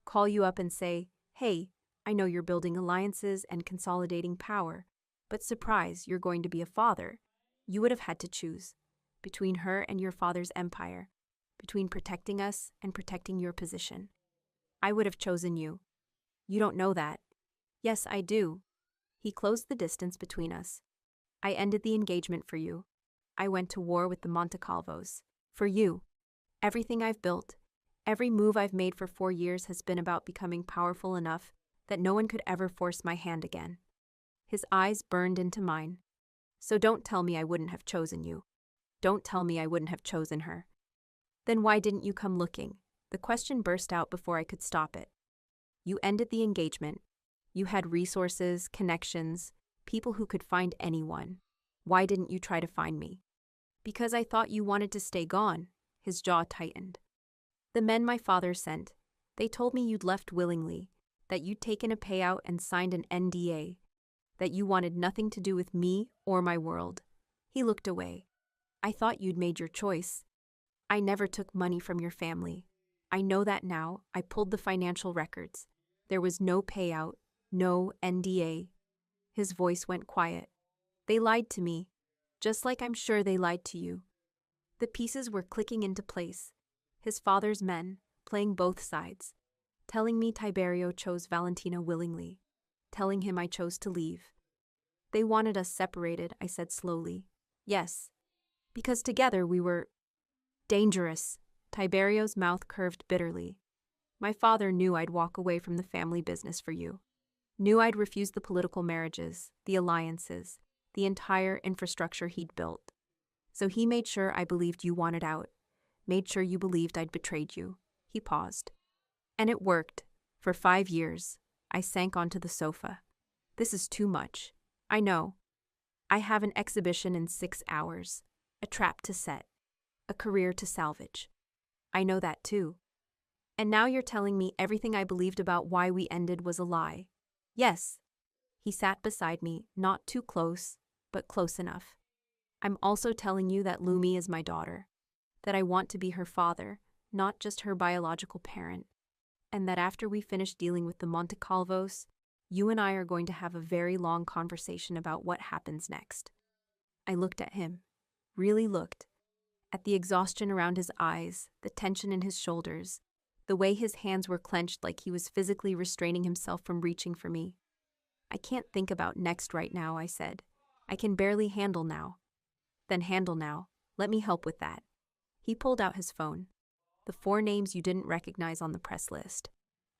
Call you up and say, hey, I know you're building alliances and consolidating power, but surprise, you're going to be a father. You would have had to choose between her and your father's empire, between protecting us and protecting your position. I would have chosen you. You don't know that. Yes, I do. He closed the distance between us. I ended the engagement for you. I went to war with the Montecalvos. For you. Everything I've built, every move I've made for 4 years has been about becoming powerful enough that no one could ever force my hand again. His eyes burned into mine. So don't tell me I wouldn't have chosen you. Don't tell me I wouldn't have chosen her. Then why didn't you come looking? The question burst out before I could stop it. You ended the engagement. You had resources, connections, people who could find anyone. Why didn't you try to find me? Because I thought you wanted to stay gone. His jaw tightened. The men my father sent. They told me you'd left willingly, that you'd taken a payout and signed an NDA, that you wanted nothing to do with me or my world. He looked away. I thought you'd made your choice. I never took money from your family. I know that now. I pulled the financial records. There was no payout, no NDA. His voice went quiet. They lied to me, just like I'm sure they lied to you. The pieces were clicking into place. His father's men, playing both sides, telling me Tiberio chose Valentina willingly, telling him I chose to leave. They wanted us separated, I said slowly. Yes, because together we were dangerous. Tiberio's mouth curved bitterly. My father knew I'd walk away from the family business for you. Knew I'd refuse the political marriages, the alliances, the entire infrastructure he'd built. So he made sure I believed you wanted out, made sure you believed I'd betrayed you. He paused. And it worked. For 5 years, I sank onto the sofa. This is too much. I know. I have an exhibition in 6 hours, a trap to set, a career to salvage. I know that too. And now you're telling me everything I believed about why we ended was a lie. Yes. He sat beside me, not too close, but close enough. I'm also telling you that Lumi is my daughter, that I want to be her father, not just her biological parent, and that after we finish dealing with the Monte Calvos, you and I are going to have a very long conversation about what happens next. I looked at him, really looked, at the exhaustion around his eyes, the tension in his shoulders, the way his hands were clenched like he was physically restraining himself from reaching for me. I can't think about next right now, I said. I can barely handle now. Then handle now. Let me help with that. He pulled out his phone. The 4 names you didn't recognize on the press list.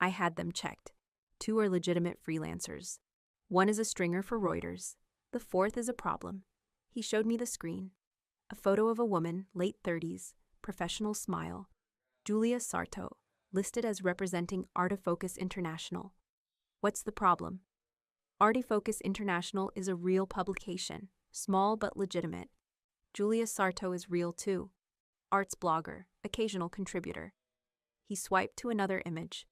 I had them checked. 2 are legitimate freelancers. 1 is a stringer for Reuters. The 4th is a problem. He showed me the screen. A photo of a woman, late 30s, professional smile. Julia Sarto, listed as representing Artifocus International. What's the problem? Artifocus International is a real publication, small but legitimate. Julia Sarto is real too. Arts blogger, occasional contributor. He swiped to another image.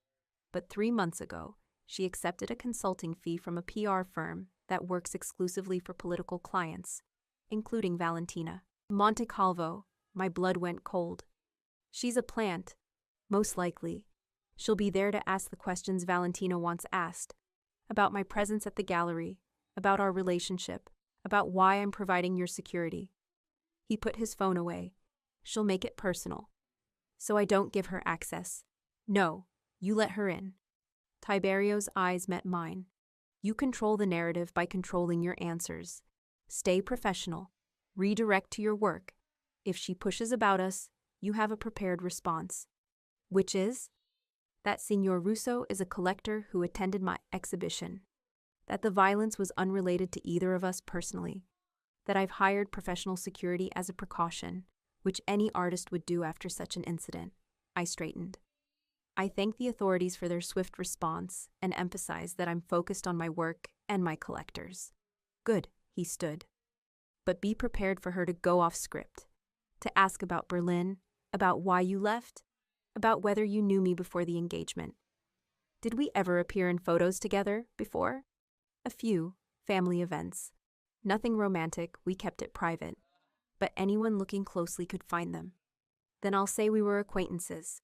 But 3 months ago, she accepted a consulting fee from a PR firm that works exclusively for political clients, including Valentina. Monte Calvo, my blood went cold. She's a plant, most likely. She'll be there to ask the questions Valentina wants asked, about my presence at the gallery, about our relationship, about why I'm providing your security. He put his phone away. She'll make it personal. So I don't give her access. No, you let her in. Tiberio's eyes met mine. You control the narrative by controlling your answers. Stay professional. Redirect to your work. If she pushes about us, you have a prepared response. Which is? That Signor Russo is a collector who attended my exhibition. That the violence was unrelated to either of us personally. That I've hired professional security as a precaution, which any artist would do after such an incident. I straightened. I thanked the authorities for their swift response and emphasized that I'm focused on my work and my collectors. Good, he stood. But be prepared for her to go off script, to ask about Berlin, about why you left, about whether you knew me before the engagement. Did we ever appear in photos together before? A few, family events. Nothing romantic, we kept it private, but anyone looking closely could find them. Then I'll say we were acquaintances,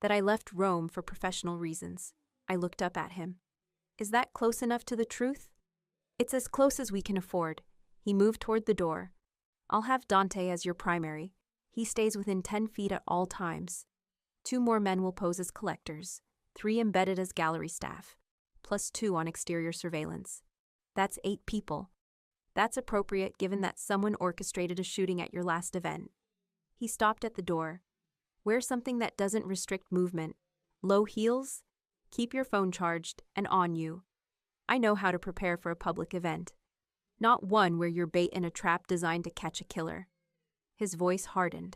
that I left Rome for professional reasons. I looked up at him. Is that close enough to the truth? It's as close as we can afford. He moved toward the door. I'll have Dante as your primary. He stays within 10 feet at all times. 2 more men will pose as collectors, 3 embedded as gallery staff, plus 2 on exterior surveillance. That's 8 people. That's appropriate given that someone orchestrated a shooting at your last event. He stopped at the door. Wear something that doesn't restrict movement. Low heels? Keep your phone charged and on you. I know how to prepare for a public event. Not one where you're bait in a trap designed to catch a killer. His voice hardened.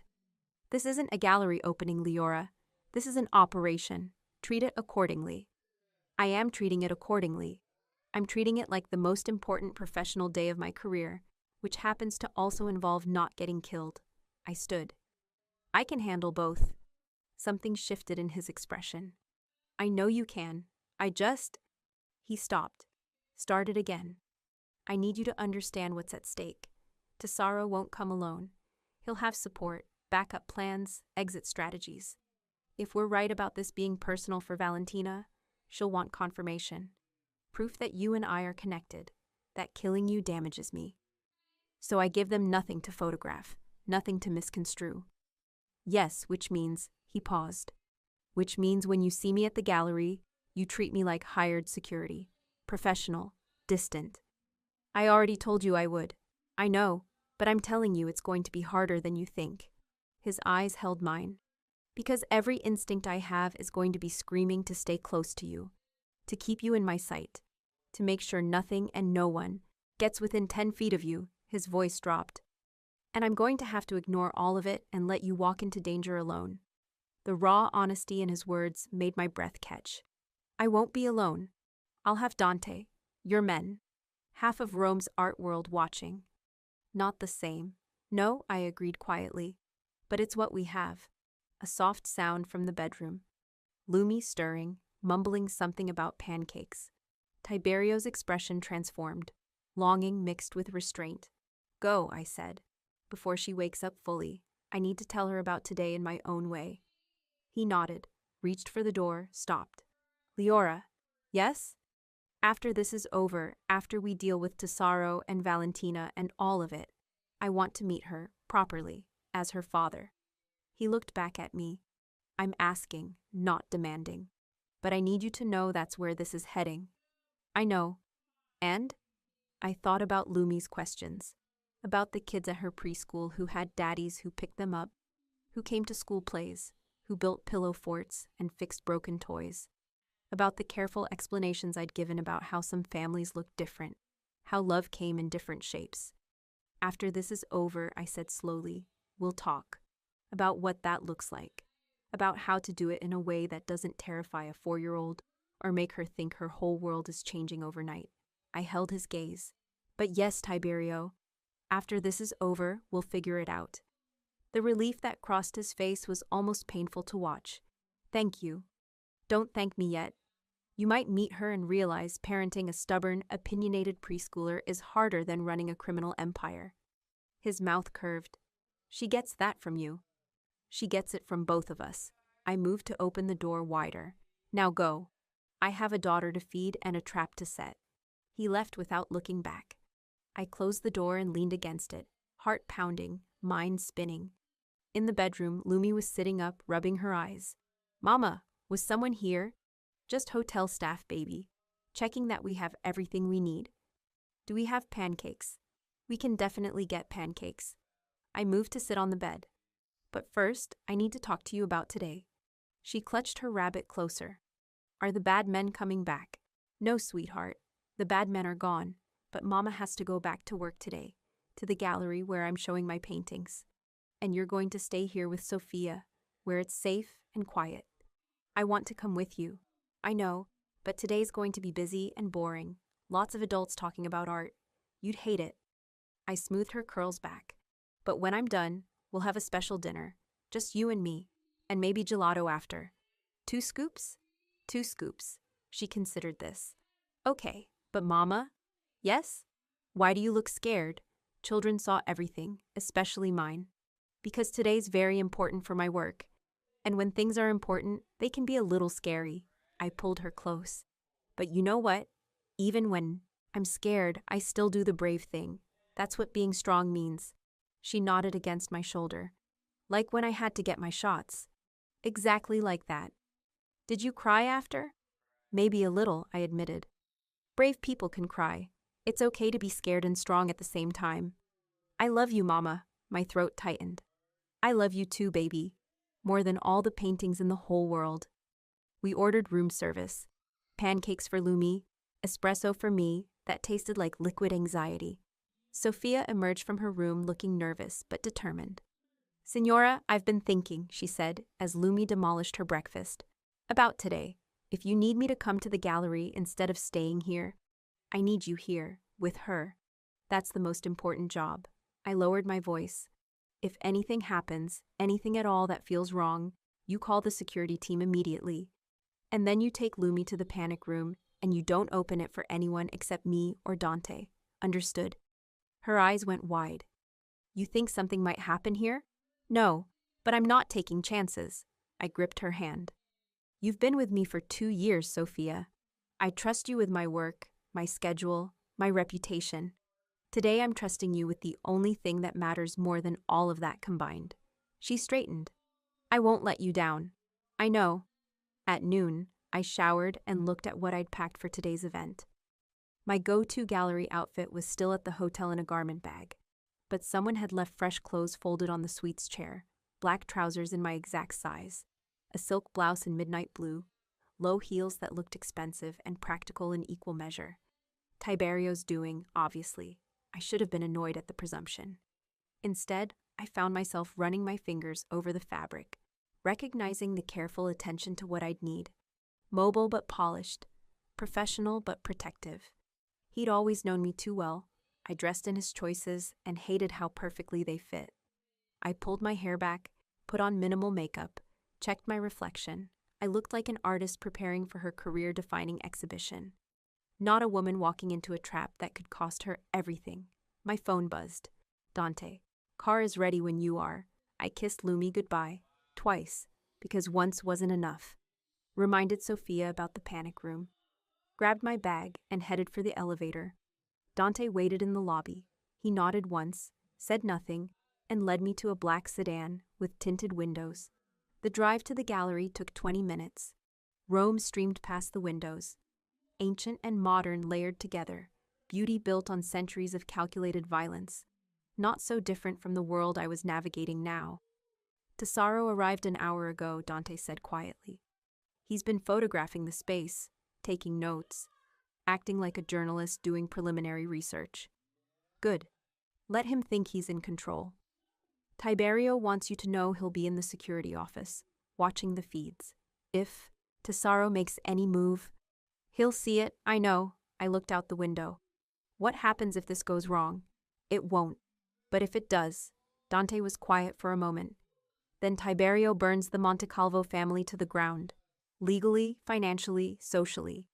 This isn't a gallery opening, Leora. This is an operation. Treat it accordingly. I am treating it accordingly. I'm treating it like the most important professional day of my career, which happens to also involve not getting killed. I stood. I can handle both. Something shifted in his expression. I know you can. He stopped. Started again. I need you to understand what's at stake. Tesaro won't come alone. He'll have support, backup plans, exit strategies. If we're right about this being personal for Valentina, she'll want confirmation. Proof that you and I are connected, that killing you damages me. So I give them nothing to photograph, nothing to misconstrue. Yes, which means, he paused. Which means when you see me at the gallery, you treat me like hired security, professional, distant. I already told you I would. I know, but I'm telling you it's going to be harder than you think. His eyes held mine. Because every instinct I have is going to be screaming to stay close to you, to keep you in my sight, to make sure nothing and no one gets within 10 feet of you. His voice dropped. And I'm going to have to ignore all of it and let you walk into danger alone. The raw honesty in his words made my breath catch. I won't be alone. I'll have Dante, your men, half of Rome's art world watching. Not the same. No, I agreed quietly. But it's what we have. A soft sound from the bedroom. Lumi stirring, mumbling something about pancakes. Tiberio's expression transformed, longing mixed with restraint. Go, I said. Before she wakes up fully, I need to tell her about today in my own way. He nodded, reached for the door, stopped. Leora, yes? After this is over, after we deal with Tesaro and Valentina and all of it, I want to meet her, properly, as her father. He looked back at me. I'm asking, not demanding. But I need you to know that's where this is heading. I know. And? I thought about Lumi's questions. About the kids at her preschool who had daddies who picked them up, who came to school plays, who built pillow forts and fixed broken toys. About the careful explanations I'd given about how some families look different, how love came in different shapes. After this is over, I said slowly, we'll talk. About what that looks like. About how to do it in a way that doesn't terrify a 4-year-old or make her think her whole world is changing overnight. I held his gaze. But yes, Tiberio, after this is over, we'll figure it out. The relief that crossed his face was almost painful to watch. Thank you. Don't thank me yet. You might meet her and realize parenting a stubborn, opinionated preschooler is harder than running a criminal empire. His mouth curved. She gets that from you. She gets it from both of us. I moved to open the door wider. Now go. I have a daughter to feed and a trap to set. He left without looking back. I closed the door and leaned against it, heart pounding, mind spinning. In the bedroom, Lumi was sitting up, rubbing her eyes. Mama, was someone here? Just hotel staff, baby. Checking that we have everything we need. Do we have pancakes? We can definitely get pancakes. I moved to sit on the bed. But first, I need to talk to you about today. She clutched her rabbit closer. Are the bad men coming back? No, sweetheart. The bad men are gone, but Mama has to go back to work today, to the gallery where I'm showing my paintings. And you're going to stay here with Sophia, where it's safe and quiet. I want to come with you. I know, but today's going to be busy and boring. Lots of adults talking about art. You'd hate it. I smoothed her curls back. But when I'm done, we'll have a special dinner. Just you and me. And maybe gelato after. 2 scoops? 2 scoops. She considered this. Okay, but Mama? Yes? Why do you look scared? Children saw everything, especially mine. Because today's very important for my work. And when things are important, they can be a little scary. I pulled her close. But you know what? Even when I'm scared, I still do the brave thing. That's what being strong means. She nodded against my shoulder. Like when I had to get my shots. Exactly like that. Did you cry after? Maybe a little, I admitted. Brave people can cry. It's okay to be scared and strong at the same time. I love you, Mama. My throat tightened. I love you too, baby. More than all the paintings in the whole world. We ordered room service. Pancakes for Lumi, espresso for me that tasted like liquid anxiety. Sophia emerged from her room looking nervous but determined. Signora, I've been thinking, she said, as Lumi demolished her breakfast. About today. If you need me to come to the gallery instead of staying here, I need you here, with her. That's the most important job. I lowered my voice. If anything happens, anything at all that feels wrong, You call the security team immediately, and then you take Lumi to the panic room and you don't open it for anyone except me or Dante. Understood? Her eyes went wide. You think something might happen here? No, but I'm not taking chances. I gripped her hand. You've been with me for 2 years, Sophia. I trust you with my work, my schedule, my reputation. Today I'm trusting you with the only thing that matters more than all of that combined. She straightened. I won't let you down. I know. At noon, I showered and looked at what I'd packed for today's event. My go-to gallery outfit was still at the hotel in a garment bag, but someone had left fresh clothes folded on the suite's chair, black trousers in my exact size, a silk blouse in midnight blue, low heels that looked expensive and practical in equal measure. Tiberio's doing, obviously. I should have been annoyed at the presumption. Instead, I found myself running my fingers over the fabric, recognizing the careful attention to what I'd need. Mobile but polished, professional but protective. He'd always known me too well. I dressed in his choices and hated how perfectly they fit. I pulled my hair back, put on minimal makeup, checked my reflection. I looked like an artist preparing for her career-defining exhibition. Not a woman walking into a trap that could cost her everything. My phone buzzed. Dante, car is ready when you are. I kissed Lumi goodbye, twice, because once wasn't enough. Reminded Sophia about the panic room. Grabbed my bag and headed for the elevator. Dante waited in the lobby. He nodded once, said nothing, and led me to a black sedan with tinted windows. The drive to the gallery took 20 minutes. Rome streamed past the windows. Ancient and modern layered together, beauty built on centuries of calculated violence. Not so different from the world I was navigating now. Tesoro arrived an hour ago, Dante said quietly. He's been photographing the space, taking notes, acting like a journalist doing preliminary research. Good. Let him think he's in control. Tiberio wants you to know he'll be in the security office, watching the feeds. If Tesoro makes any move, he'll see it, I know. I looked out the window. What happens if this goes wrong? It won't. But if it does, Dante was quiet for a moment. Then Tiberio burns the Montecalvo family to the ground. Legally, financially, socially.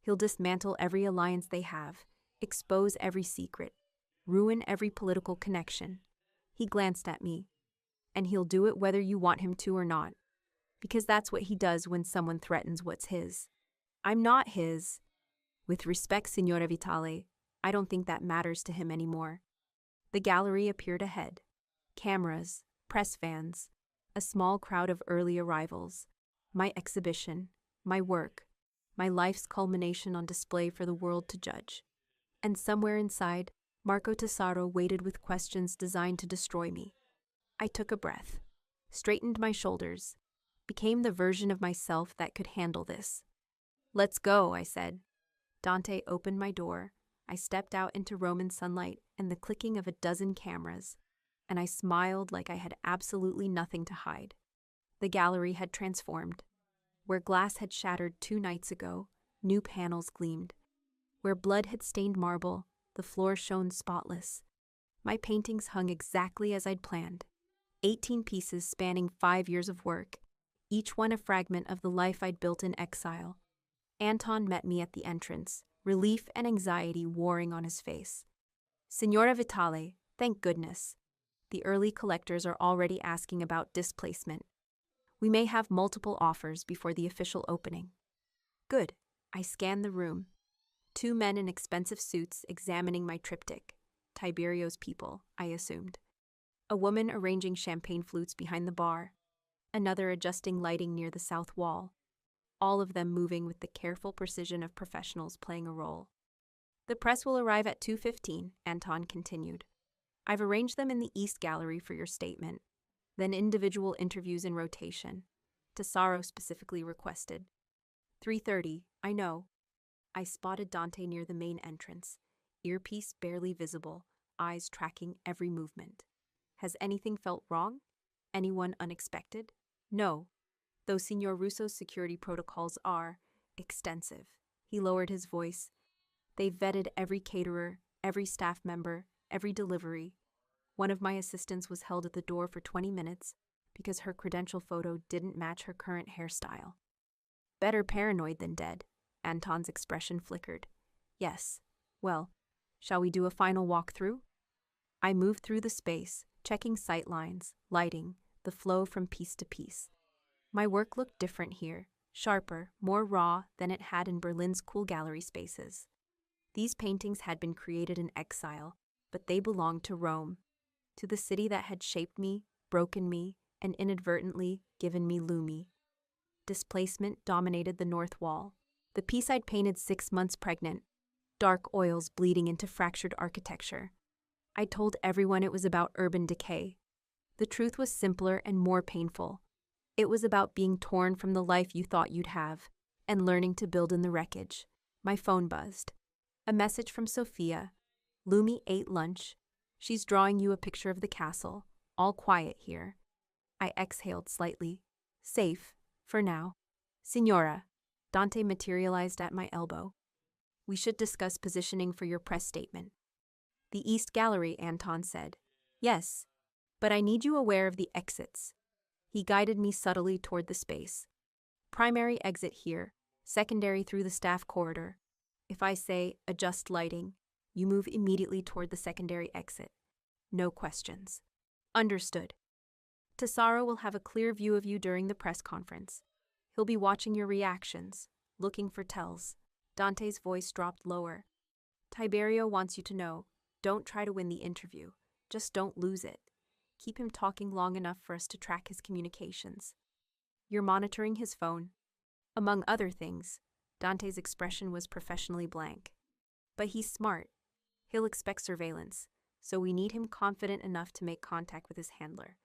He'll dismantle every alliance they have, expose every secret, ruin every political connection. He glanced at me. And he'll do it whether you want him to or not. Because that's what he does when someone threatens what's his. I'm not his. With respect, Signora Vitale, I don't think that matters to him anymore. The gallery appeared ahead. Cameras, press vans, a small crowd of early arrivals. My exhibition, my work, my life's culmination on display for the world to judge. And somewhere inside, Marco Tesoro waited with questions designed to destroy me. I took a breath, straightened my shoulders, became the version of myself that could handle this. Let's go, I said. Dante opened my door. I stepped out into Roman sunlight and the clicking of a dozen cameras, and I smiled like I had absolutely nothing to hide. The gallery had transformed. Where glass had shattered 2 nights ago, new panels gleamed. Where blood had stained marble, the floor shone spotless. My paintings hung exactly as I'd planned. 18 pieces spanning 5 years of work, each one a fragment of the life I'd built in exile. Anton met me at the entrance, relief and anxiety warring on his face. Signora Vitale, thank goodness. The early collectors are already asking about displacement. We may have multiple offers before the official opening. Good. I scanned the room. 2 men in expensive suits examining my triptych. Tiberio's people, I assumed. A woman arranging champagne flutes behind the bar. Another adjusting lighting near the south wall. All of them moving with the careful precision of professionals playing a role. The press will arrive at 2:15, Anton continued. I've arranged them in the East Gallery for your statement, then individual interviews in rotation. Tesoro specifically requested. 3:30, I know. I spotted Dante near the main entrance, earpiece barely visible, eyes tracking every movement. Has anything felt wrong? Anyone unexpected? No, though Signor Russo's security protocols are extensive. He lowered his voice. They've vetted every caterer, every staff member, every delivery. One of my assistants was held at the door for 20 minutes, because her credential photo didn't match her current hairstyle. Better paranoid than dead. Anton's expression flickered. Yes. Well, shall we do a final walkthrough? I moved through the space, checking sight lines, lighting, the flow from piece to piece. My work looked different here, sharper, more raw than it had in Berlin's cool gallery spaces. These paintings had been created in exile, but they belonged to Rome, to the city that had shaped me, broken me, and inadvertently given me Lumi. Displacement dominated the north wall. The piece I'd painted 6 months pregnant, dark oils bleeding into fractured architecture. I told everyone it was about urban decay. The truth was simpler and more painful. It was about being torn from the life you thought you'd have, and learning to build in the wreckage. My phone buzzed. A message from Sophia. Lumi ate lunch. She's drawing you a picture of the castle. All quiet here. I exhaled slightly. Safe, for now. Signora. Dante materialized at my elbow. We should discuss positioning for your press statement. The East Gallery, Anton said. Yes, but I need you aware of the exits. He guided me subtly toward the space. Primary exit here, secondary through the staff corridor. If I say, adjust lighting, you move immediately toward the secondary exit. No questions. Understood. Tesoro will have a clear view of you during the press conference. He'll be watching your reactions, looking for tells. Dante's voice dropped lower. Tiberio wants you to know, don't try to win the interview. Just don't lose it. Keep him talking long enough for us to track his communications. You're monitoring his phone. Among other things, Dante's expression was professionally blank. But he's smart. He'll expect surveillance, so we need him confident enough to make contact with his handler.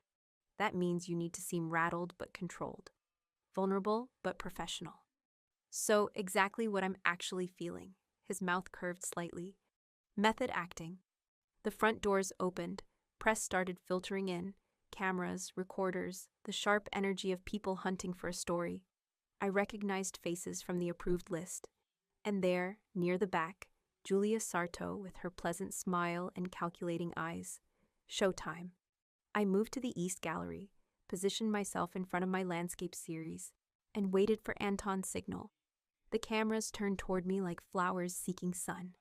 That means you need to seem rattled but controlled. Vulnerable but professional. So, exactly what I'm actually feeling. His mouth curved slightly. Method acting. The front doors opened. Press started filtering in. Cameras, recorders, the sharp energy of people hunting for a story. I recognized faces from the approved list. And there, near the back, Julia Sarto with her pleasant smile and calculating eyes. Showtime. I moved to the East Gallery, positioned myself in front of my landscape series, and waited for Anton's signal. The cameras turned toward me like flowers seeking sun.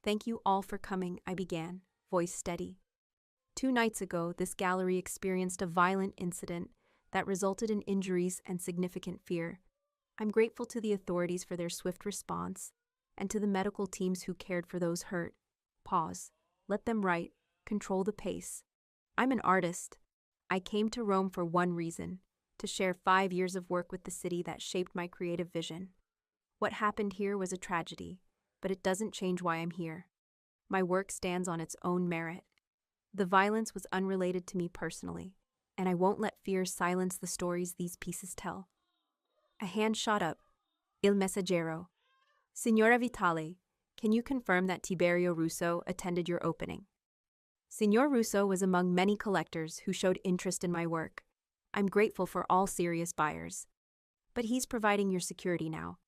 Thank you all for coming, I began, voice steady. 2 nights ago, this gallery experienced a violent incident that resulted in injuries and significant fear. I'm grateful to the authorities for their swift response, and to the medical teams who cared for those hurt. Pause. Let them write. Control the pace. I'm an artist. I came to Rome for one reason, to share 5 years of work with the city that shaped my creative vision. What happened here was a tragedy, but it doesn't change why I'm here. My work stands on its own merit. The violence was unrelated to me personally, and I won't let fear silence the stories these pieces tell. A hand shot up. Il Messaggero. Signora Vitale, can you confirm that Tiberio Russo attended your opening? Signor Russo was among many collectors who showed interest in my work. I'm grateful for all serious buyers. But he's providing your security now.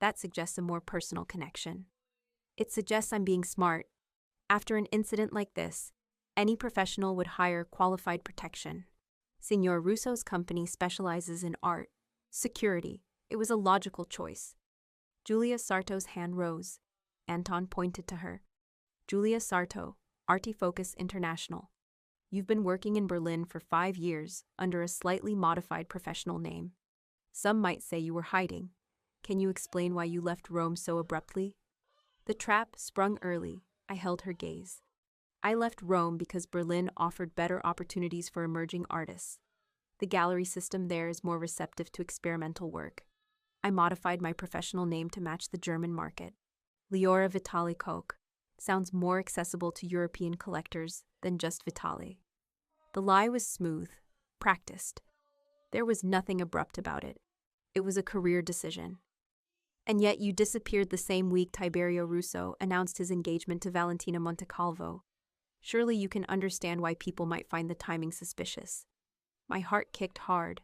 That suggests a more personal connection. It suggests I'm being smart. After an incident like this, any professional would hire qualified protection. Signor Russo's company specializes in art. Security. It was a logical choice. Julia Sarto's hand rose. Anton pointed to her. Julia Sarto, Artifocus International. You've been working in Berlin for 5 years under a slightly modified professional name. Some might say you were hiding. Can you explain why you left Rome so abruptly? The trap sprung early. I held her gaze. I left Rome because Berlin offered better opportunities for emerging artists. The gallery system there is more receptive to experimental work. I modified my professional name to match the German market. Leora Vitali Koch sounds more accessible to European collectors than just Vitali. The lie was smooth, practiced. There was nothing abrupt about it. It was a career decision. And yet you disappeared the same week Tiberio Russo announced his engagement to Valentina Montecalvo. Surely you can understand why people might find the timing suspicious. My heart kicked hard,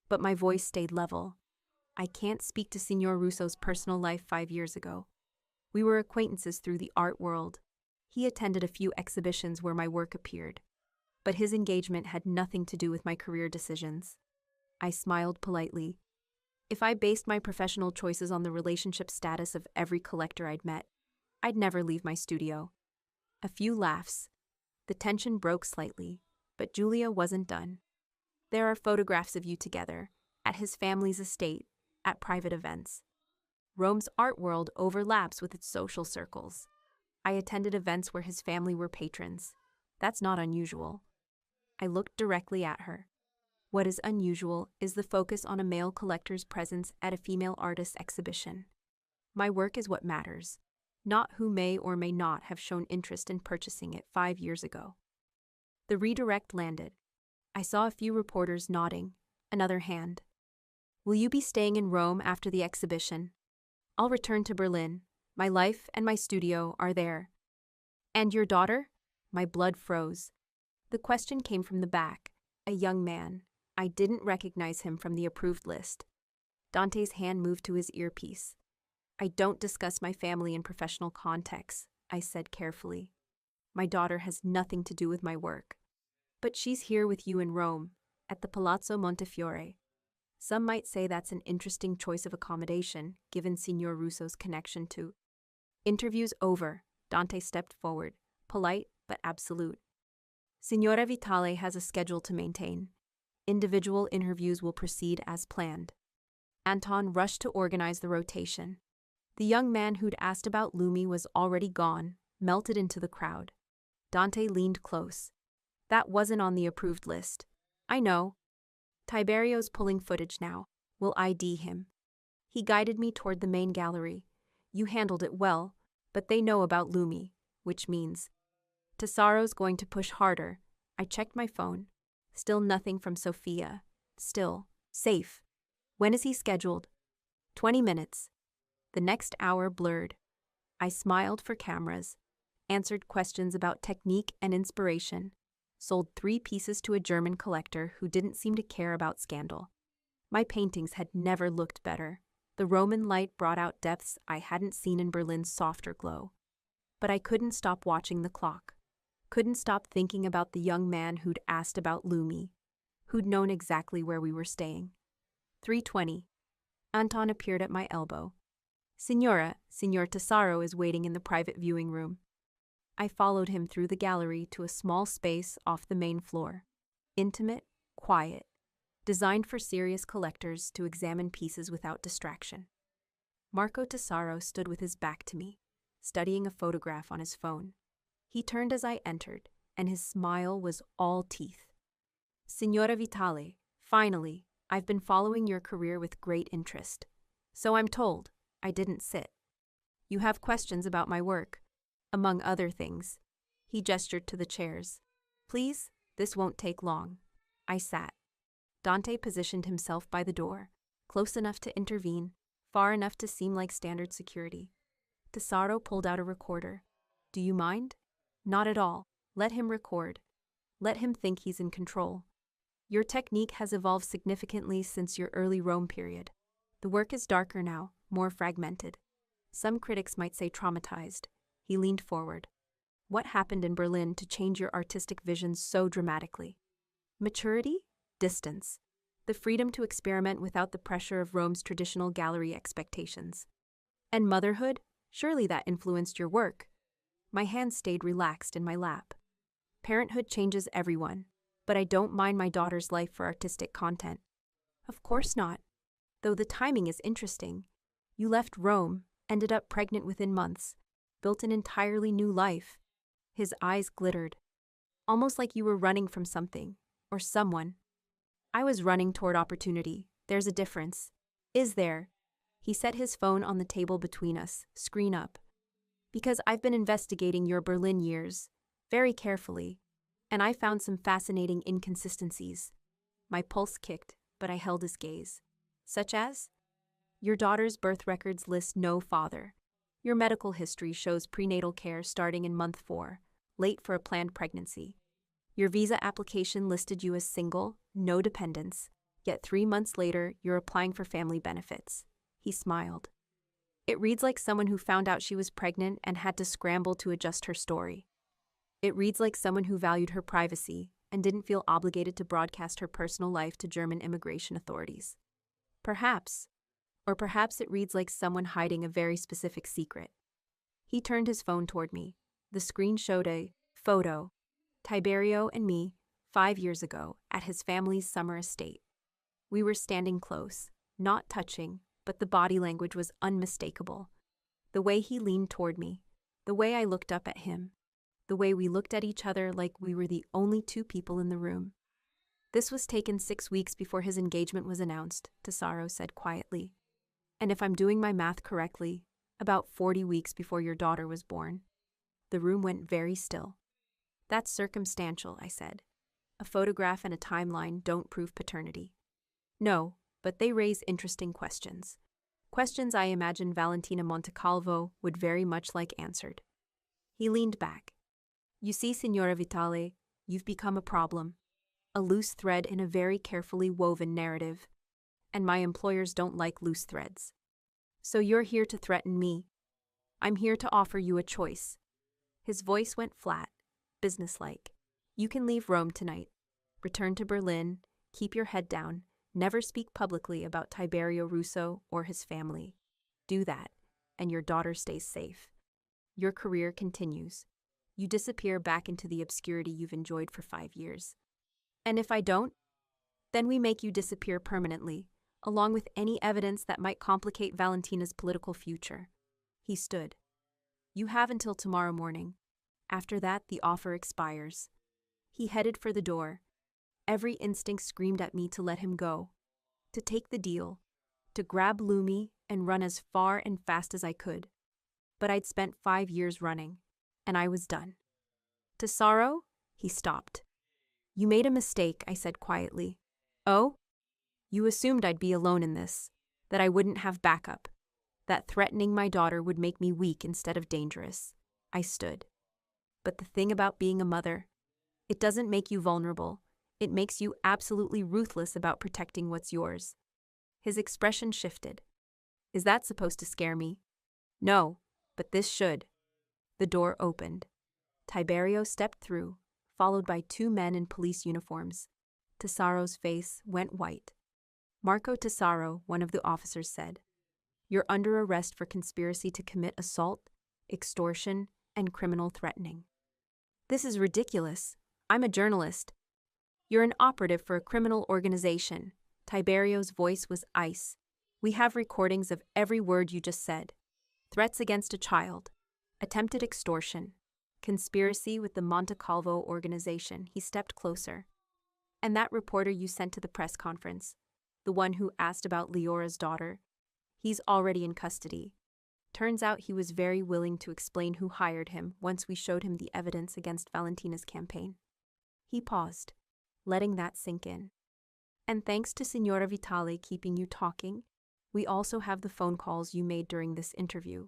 but my voice stayed level. I can't speak to Signor Russo's personal life 5 years ago. We were acquaintances through the art world. He attended a few exhibitions where my work appeared. but his engagement had nothing to do with my career decisions. I smiled politely. If I based my professional choices on the relationship status of every collector I'd met, I'd never leave my studio. A few laughs. The tension broke slightly, but Julia wasn't done. There are photographs of you together, at his family's estate, at private events. Rome's art world overlaps with its social circles. I attended events where his family were patrons. That's not unusual. I looked directly at her. What is unusual is the focus on a male collector's presence at a female artist's exhibition. My work is what matters, not who may or may not have shown interest in purchasing it 5 years ago. The redirect landed. I saw a few reporters nodding, another hand. Will you be staying in Rome after the exhibition? I'll return to Berlin. My life and my studio are there. And your daughter? My blood froze. The question came from the back, a young man. I didn't recognize him from the approved list. Dante's hand moved to his earpiece. I don't discuss my family in professional contexts, I said carefully. My daughter has nothing to do with my work. But she's here with you in Rome, at the Palazzo Montefiore. Some might say that's an interesting choice of accommodation, given Signor Russo's connection to... Interview's over. Dante stepped forward, polite but absolute. Signora Vitale has a schedule to maintain. Individual interviews will proceed as planned. Anton rushed to organize the rotation. The young man who'd asked about Lumi was already gone, melted into the crowd. Dante leaned close. That wasn't on the approved list. I know. Tiberio's pulling footage now. We'll ID him. He guided me toward the main gallery. You handled it well, but they know about Lumi, which means... Tesaro's going to push harder. I checked my phone. Still nothing from Sophia. Still, safe. When is he scheduled? 20 minutes. The next hour blurred. I smiled for cameras, answered questions about technique and inspiration, sold 3 pieces to a German collector who didn't seem to care about scandal. My paintings had never looked better. The Roman light brought out depths I hadn't seen in Berlin's softer glow. But I couldn't stop watching the clock. Couldn't stop thinking about the young man who'd asked about Lumi, who'd known exactly where we were staying. 3:20. Anton appeared at my elbow. Signor Tesaro is waiting in the private viewing room. I followed him through the gallery to a small space off the main floor. Intimate, quiet, designed for serious collectors to examine pieces without distraction. Marco Tesaro stood with his back to me, studying a photograph on his phone. He turned as I entered, and his smile was all teeth. Signora Vitale, finally, I've been following your career with great interest. So I'm told. I didn't sit. You have questions about my work, among other things. He gestured to the chairs. Please, this won't take long. I sat. Dante positioned himself by the door, close enough to intervene, far enough to seem like standard security. Tesaro pulled out a recorder. Do you mind? Not at all. Let him record. Let him think he's in control. Your technique has evolved significantly since your early Rome period. The work is darker now, more fragmented. Some critics might say traumatized. He leaned forward. What happened in Berlin to change your artistic vision so dramatically? Maturity? Distance. The freedom to experiment without the pressure of Rome's traditional gallery expectations. And motherhood? Surely that influenced your work. My hands stayed relaxed in my lap. Parenthood changes everyone, but I don't mind my daughter's life for artistic content. Of course not. Though the timing is interesting. You left Rome, ended up pregnant within months, built an entirely new life. His eyes glittered. Almost like you were running from something, or someone. I was running toward opportunity. There's a difference. Is there? He set his phone on the table between us, screen up. Because I've been investigating your Berlin years, very carefully, and I found some fascinating inconsistencies. My pulse kicked, but I held his gaze. Such as? Your daughter's birth records list no father. Your medical history shows prenatal care starting in month 4, late for a planned pregnancy. Your visa application listed you as single, no dependents, yet 3 months later you're applying for family benefits. He smiled. It reads like someone who found out she was pregnant and had to scramble to adjust her story. It reads like someone who valued her privacy, and didn't feel obligated to broadcast her personal life to German immigration authorities. Perhaps, or perhaps it reads like someone hiding a very specific secret. He turned his phone toward me. The screen showed a photo, Tiberio and me, 5 years ago, at his family's summer estate. We were standing close, not touching, but the body language was unmistakable. The way he leaned toward me, the way I looked up at him, the way we looked at each other like we were the only two people in the room. This was taken 6 weeks before his engagement was announced, Tesaro said quietly. And if I'm doing my math correctly, about 40 weeks before your daughter was born. The room went very still. That's circumstantial, I said. A photograph and a timeline don't prove paternity. No, but they raise interesting questions. Questions I imagine Valentina Montecalvo would very much like answered. He leaned back. You see, Signora Vitale, you've become a problem. A loose thread in a very carefully woven narrative. And my employers don't like loose threads. So you're here to threaten me. I'm here to offer you a choice. His voice went flat, businesslike. You can leave Rome tonight. Return to Berlin, keep your head down, never speak publicly about Tiberio Russo or his family. Do that, and your daughter stays safe. Your career continues. You disappear back into the obscurity you've enjoyed for 5 years. And if I don't, then we make you disappear permanently, along with any evidence that might complicate Valentina's political future. He stood. You have until tomorrow morning. After that, the offer expires. He headed for the door. Every instinct screamed at me to let him go, to take the deal, to grab Lumi and run as far and fast as I could. But I'd spent 5 years running, and I was done. Tesaro? He stopped. You made a mistake, I said quietly. Oh? You assumed I'd be alone in this, that I wouldn't have backup, that threatening my daughter would make me weak instead of dangerous. I stood. But the thing about being a mother, it doesn't make you vulnerable. It makes you absolutely ruthless about protecting what's yours. His expression shifted. Is that supposed to scare me? No, but this should. The door opened. Tiberio stepped through, followed by 2 men in police uniforms. Tesaro's face went white. Marco Tesaro, one of the officers said, You're under arrest for conspiracy to commit assault, extortion, and criminal threatening. This is ridiculous. I'm a journalist. You're an operative for a criminal organization. Tiberio's voice was ice. We have recordings of every word you just said. Threats against a child. Attempted extortion. Conspiracy with the Montecalvo organization. He stepped closer. And that reporter you sent to the press conference, the one who asked about Leora's daughter, he's already in custody. Turns out he was very willing to explain who hired him once we showed him the evidence against Valentina's campaign. He paused, letting that sink in. And thanks to Signora Vitale keeping you talking, we also have the phone calls you made during this interview.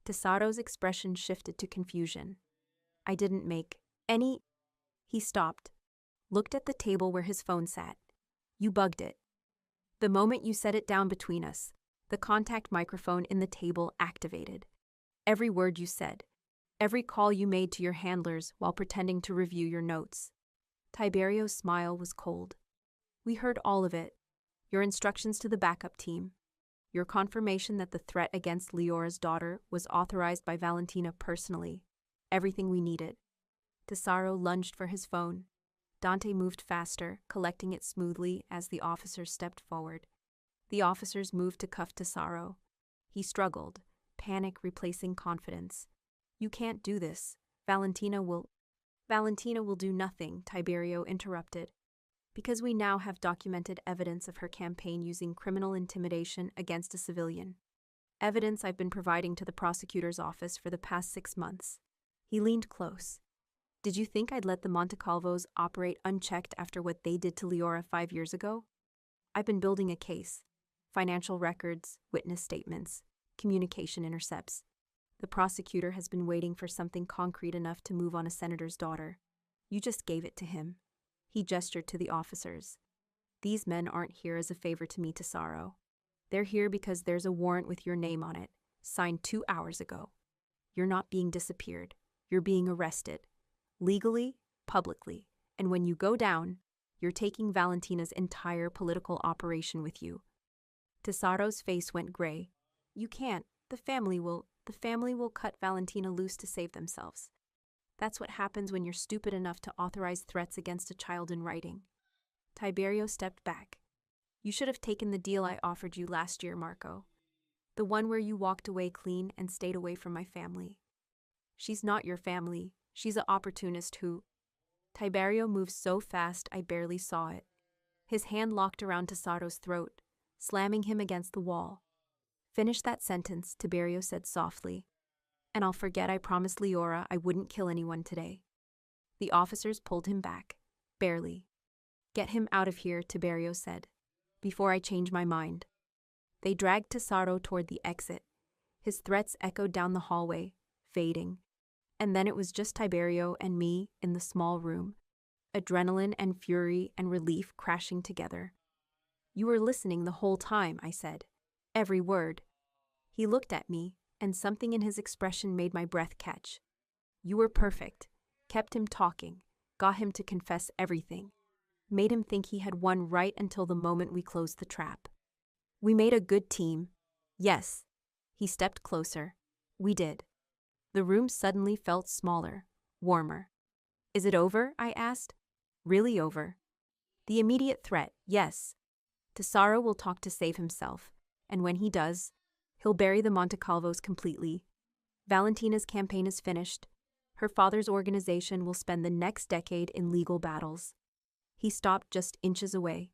Tesaro's expression shifted to confusion. I didn't make any... He stopped, looked at the table where his phone sat. You bugged it. The moment you set it down between us, the contact microphone in the table activated. Every word you said, every call you made to your handlers while pretending to review your notes. Tiberio's smile was cold. We heard all of it. Your instructions to the backup team. Your confirmation that the threat against Leora's daughter was authorized by Valentina personally. Everything we needed. Tesaro lunged for his phone. Dante moved faster, collecting it smoothly as the officers stepped forward. The officers moved to cuff Tesaro. He struggled, panic replacing confidence. You can't do this. Valentina will do nothing, Tiberio interrupted. Because we now have documented evidence of her campaign using criminal intimidation against a civilian. Evidence I've been providing to the prosecutor's office for the past 6 months. He leaned close. Did you think I'd let the Montecalvos operate unchecked after what they did to Leora 5 years ago? I've been building a case. Financial records, witness statements, communication intercepts. The prosecutor has been waiting for something concrete enough to move on a senator's daughter. You just gave it to him. He gestured to the officers. These men aren't here as a favor to me, Tesaro. They're here because there's a warrant with your name on it, signed 2 hours ago. You're not being disappeared. You're being arrested. Legally, publicly, And when you go down, you're taking Valentina's entire political operation with you. Tesaro's face went gray. You can't. The family will cut Valentina loose to save themselves. That's what happens when you're stupid enough to authorize threats against a child in writing. Tiberio stepped back. You should have taken the deal I offered you last year, Marco. The one where you walked away clean and stayed away from my family. She's not your family. She's an opportunist who... Tiberio moved so fast I barely saw it. His hand locked around Tesaro's throat, slamming him against the wall. Finish that sentence, Tiberio said softly. And I'll forget I promised Leora I wouldn't kill anyone today. The officers pulled him back. Barely. Get him out of here, Tiberio said, before I change my mind. They dragged Tesaro toward the exit. His threats echoed down the hallway, fading. And then it was just Tiberio and me in the small room. Adrenaline and fury and relief crashing together. You were listening the whole time, I said. Every word. He looked at me, and something in his expression made my breath catch. You were perfect. Kept him talking. Got him to confess everything. Made him think he had won right until the moment we closed the trap. We made a good team. Yes. He stepped closer. We did. The room suddenly felt smaller, warmer. Is it over? I asked. Really over. The immediate threat, yes. Tesaro will talk to save himself, and when he does, he'll bury the Montecalvos completely. Valentina's campaign is finished. Her father's organization will spend the next decade in legal battles. He stopped just inches away.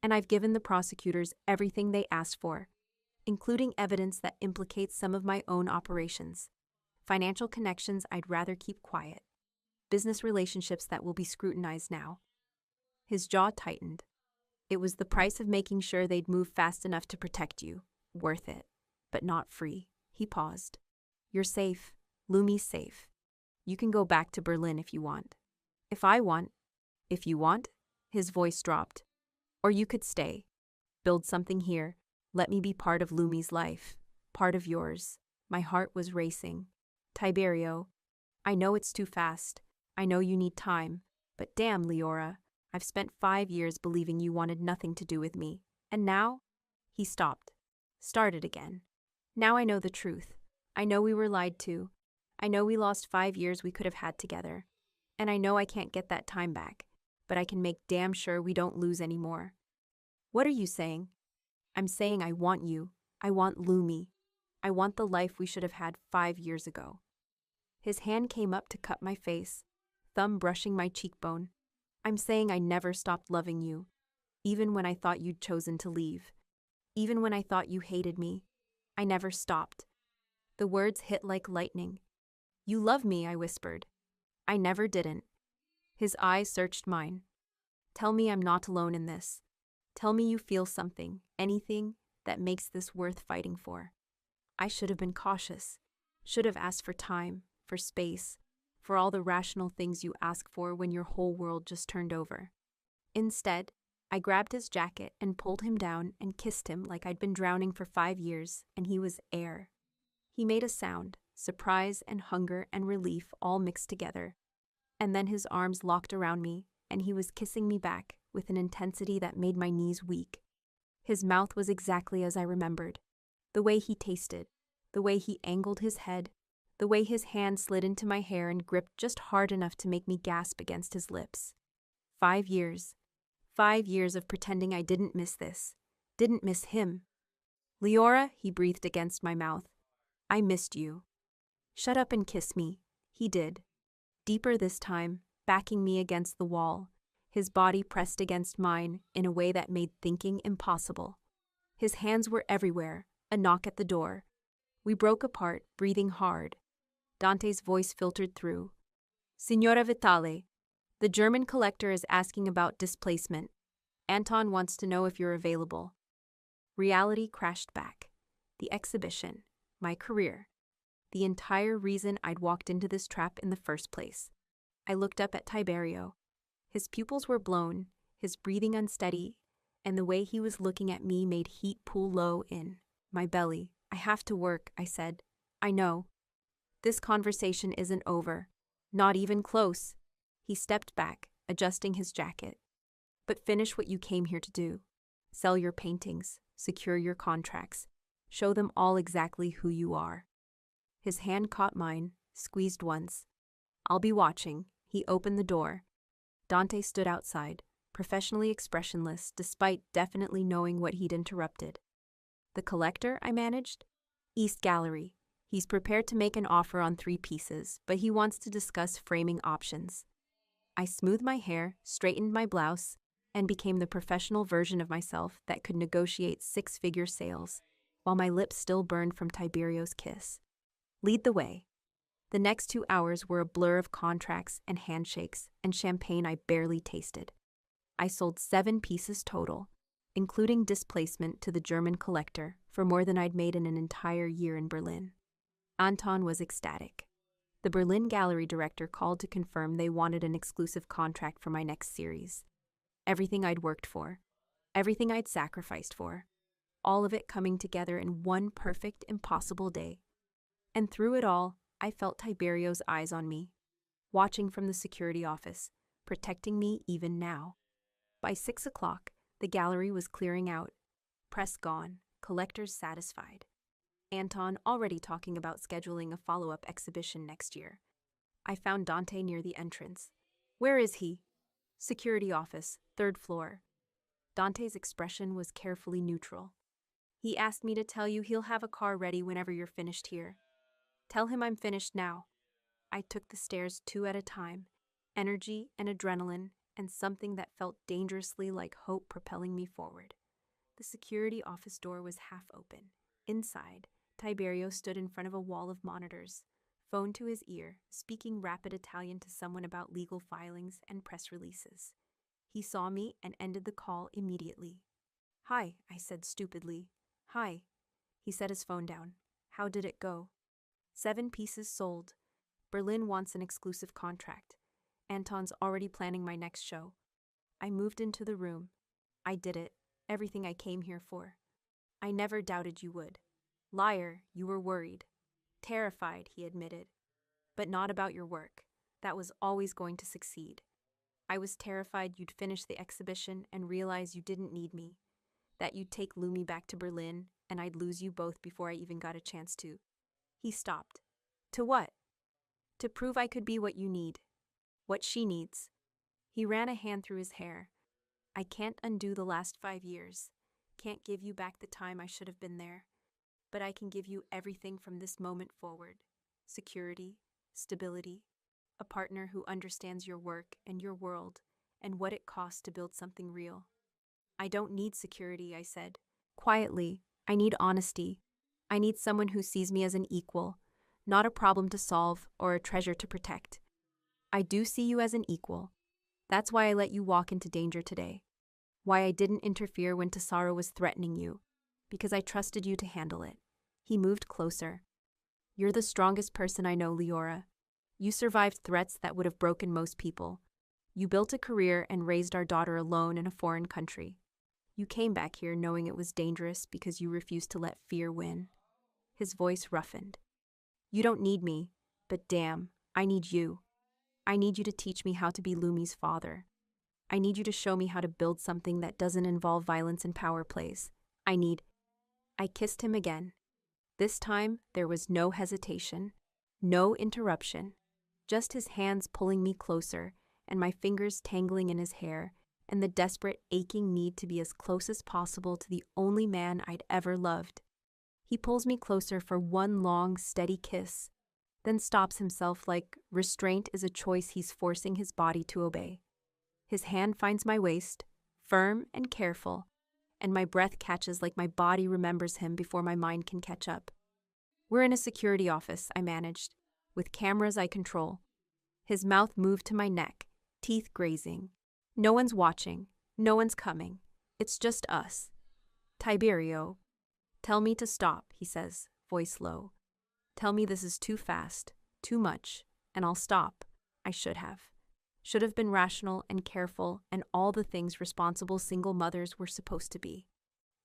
And I've given the prosecutors everything they asked for, including evidence that implicates some of my own operations. Financial connections I'd rather keep quiet. Business relationships that will be scrutinized now. His jaw tightened. It was the price of making sure they'd move fast enough to protect you. Worth it. But not free. He paused. You're safe. Lumi's safe. You can go back to Berlin if you want. If you want? His voice dropped. Or you could stay. Build something here. Let me be part of Lumi's life. Part of yours. My heart was racing. Tiberio, I know it's too fast. I know you need time. But damn, Leora, I've spent 5 years believing you wanted nothing to do with me. And now? He stopped. Started again. Now I know the truth. I know we were lied to. I know we lost 5 years we could have had together. And I know I can't get that time back. But I can make damn sure we don't lose any more. What are you saying? I'm saying I want you. I want Lumi. I want the life we should have had 5 years ago. His hand came up to cut my face, thumb brushing my cheekbone. I'm saying I never stopped loving you, even when I thought you'd chosen to leave. Even when I thought you hated me. I never stopped. The words hit like lightning. You love me, I whispered. I never didn't. His eyes searched mine. Tell me I'm not alone in this. Tell me you feel something, anything, that makes this worth fighting for. I should have been cautious. Should have asked for time, for space, for all the rational things you ask for when your whole world just turned over. Instead, I grabbed his jacket and pulled him down and kissed him like I'd been drowning for 5 years and he was air. He made a sound, surprise and hunger and relief all mixed together. And then his arms locked around me and he was kissing me back with an intensity that made my knees weak. His mouth was exactly as I remembered. The way he tasted, the way he angled his head, the way his hand slid into my hair and gripped just hard enough to make me gasp against his lips. 5 years. 5 years of pretending I didn't miss this. Didn't miss him. Leora, he breathed against my mouth. I missed you. Shut up and kiss me. He did. Deeper this time, backing me against the wall, his body pressed against mine in a way that made thinking impossible. His hands were everywhere, a knock at the door. We broke apart, breathing hard. Dante's voice filtered through. Signora Vitale, the German collector is asking about displacement. Anton wants to know if you're available. Reality crashed back. The exhibition, my career, the entire reason I'd walked into this trap in the first place. I looked up at Tiberio. His pupils were blown, his breathing unsteady, and the way he was looking at me made heat pool low in my belly. I have to work, I said. I know. This conversation isn't over. Not even close. He stepped back, adjusting his jacket. But finish what you came here to do. Sell your paintings, secure your contracts, show them all exactly who you are. His hand caught mine, squeezed once. I'll be watching. He opened the door. Dante stood outside, professionally expressionless despite definitely knowing what he'd interrupted. The collector, I managed? East Gallery. He's prepared to make an offer on 3 pieces, but he wants to discuss framing options. I smoothed my hair, straightened my blouse, and became the professional version of myself that could negotiate 6-figure sales, while my lips still burned from Tiberio's kiss. Lead the way. The next 2 hours were a blur of contracts and handshakes and champagne I barely tasted. I sold 7 pieces total, including displacement to the German collector for more than I'd made in an entire year in Berlin. Anton was ecstatic. The Berlin gallery director called to confirm they wanted an exclusive contract for my next series. Everything I'd worked for, everything I'd sacrificed for, all of it coming together in one perfect, impossible day. And through it all, I felt Tiberio's eyes on me, watching from the security office, protecting me even now. By 6 o'clock, the gallery was clearing out. Press gone, collectors satisfied. Anton already talking about scheduling a follow-up exhibition next year. I found Dante near the entrance. Where is he? Security office, 3rd floor. Dante's expression was carefully neutral. He asked me to tell you he'll have a car ready whenever you're finished here. Tell him I'm finished now. I took the stairs 2 at a time, energy and adrenaline, and something that felt dangerously like hope propelling me forward. The security office door was half open. Inside, Tiberio stood in front of a wall of monitors, phone to his ear, speaking rapid Italian to someone about legal filings and press releases. He saw me and ended the call immediately. Hi, I said stupidly. Hi. He set his phone down. How did it go? 7 pieces sold. Berlin wants an exclusive contract. Anton's already planning my next show. I moved into the room. I did it. Everything I came here for. I never doubted you would. Liar, you were worried. Terrified, he admitted. But not about your work. That was always going to succeed. I was terrified you'd finish the exhibition and realize you didn't need me. That you'd take Lumi back to Berlin and I'd lose you both before I even got a chance to. He stopped. To what? To prove I could be what you need. What she needs. He ran a hand through his hair. I can't undo the last 5 years. Can't give you back the time I should have been there. But I can give you everything from this moment forward. Security, stability, a partner who understands your work and your world and what it costs to build something real. I don't need security, I said. Quietly, I need honesty. I need someone who sees me as an equal, not a problem to solve or a treasure to protect. I do see you as an equal. That's why I let you walk into danger today. Why I didn't interfere when Tesaro was threatening you. Because I trusted you to handle it. He moved closer. You're the strongest person I know, Leora. You survived threats that would have broken most people. You built a career and raised our daughter alone in a foreign country. You came back here knowing it was dangerous because you refused to let fear win. His voice roughened. You don't need me, but damn, I need you. I need you to teach me how to be Lumi's father. I need you to show me how to build something that doesn't involve violence and power plays. I kissed him again. This time, there was no hesitation, no interruption, just his hands pulling me closer and my fingers tangling in his hair and the desperate, aching need to be as close as possible to the only man I'd ever loved. He pulls me closer for one long, steady kiss, then stops himself like restraint is a choice he's forcing his body to obey. His hand finds my waist, firm and careful, and my breath catches like my body remembers him before my mind can catch up. We're in a security office, I managed, with cameras I control. His mouth moved to my neck, teeth grazing. No one's watching, no one's coming. It's just us. Tiberio. Tell me to stop, he says, voice low. Tell me this is too fast, too much, and I'll stop. I should have. Should have been rational and careful and all the things responsible single mothers were supposed to be.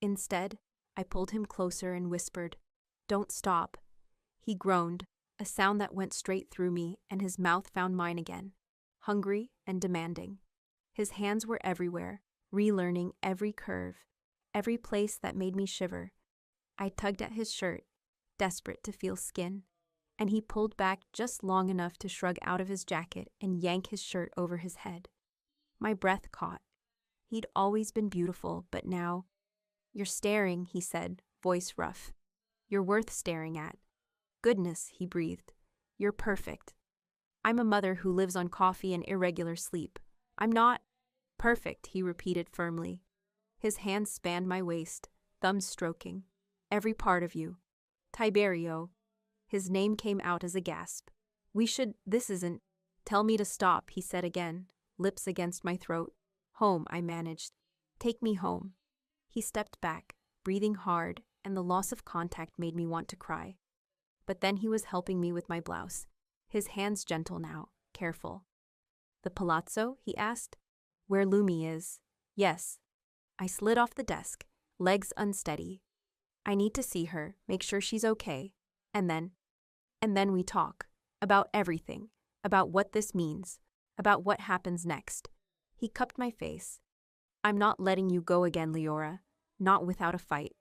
Instead, I pulled him closer and whispered, "Don't stop." He groaned, a sound that went straight through me, and his mouth found mine again, hungry and demanding. His hands were everywhere, relearning every curve, every place that made me shiver. I tugged at his shirt, desperate to feel skin, and he pulled back just long enough to shrug out of his jacket and yank his shirt over his head. My breath caught. He'd always been beautiful, but now— "You're staring," he said, voice rough. "You're worth staring at." "Goodness," he breathed. "You're perfect." "I'm a mother who lives on coffee and irregular sleep. I'm not—" "Perfect," he repeated firmly. His hands spanned my waist, thumbs stroking. "Every part of you. Tiberio." His name came out as a gasp. "This isn't—" "Tell me to stop," he said again, lips against my throat. "Home," I managed. "Take me home." He stepped back, breathing hard, and the loss of contact made me want to cry. But then he was helping me with my blouse, his hands gentle now, careful. "The palazzo?" he asked. "Where Lumi is." "Yes." I slid off the desk, legs unsteady. "I need to see her, make sure she's okay. And then we talk. About everything. About what this means. About what happens next." He cupped my face. "I'm not letting you go again, Leora. Not without a fight."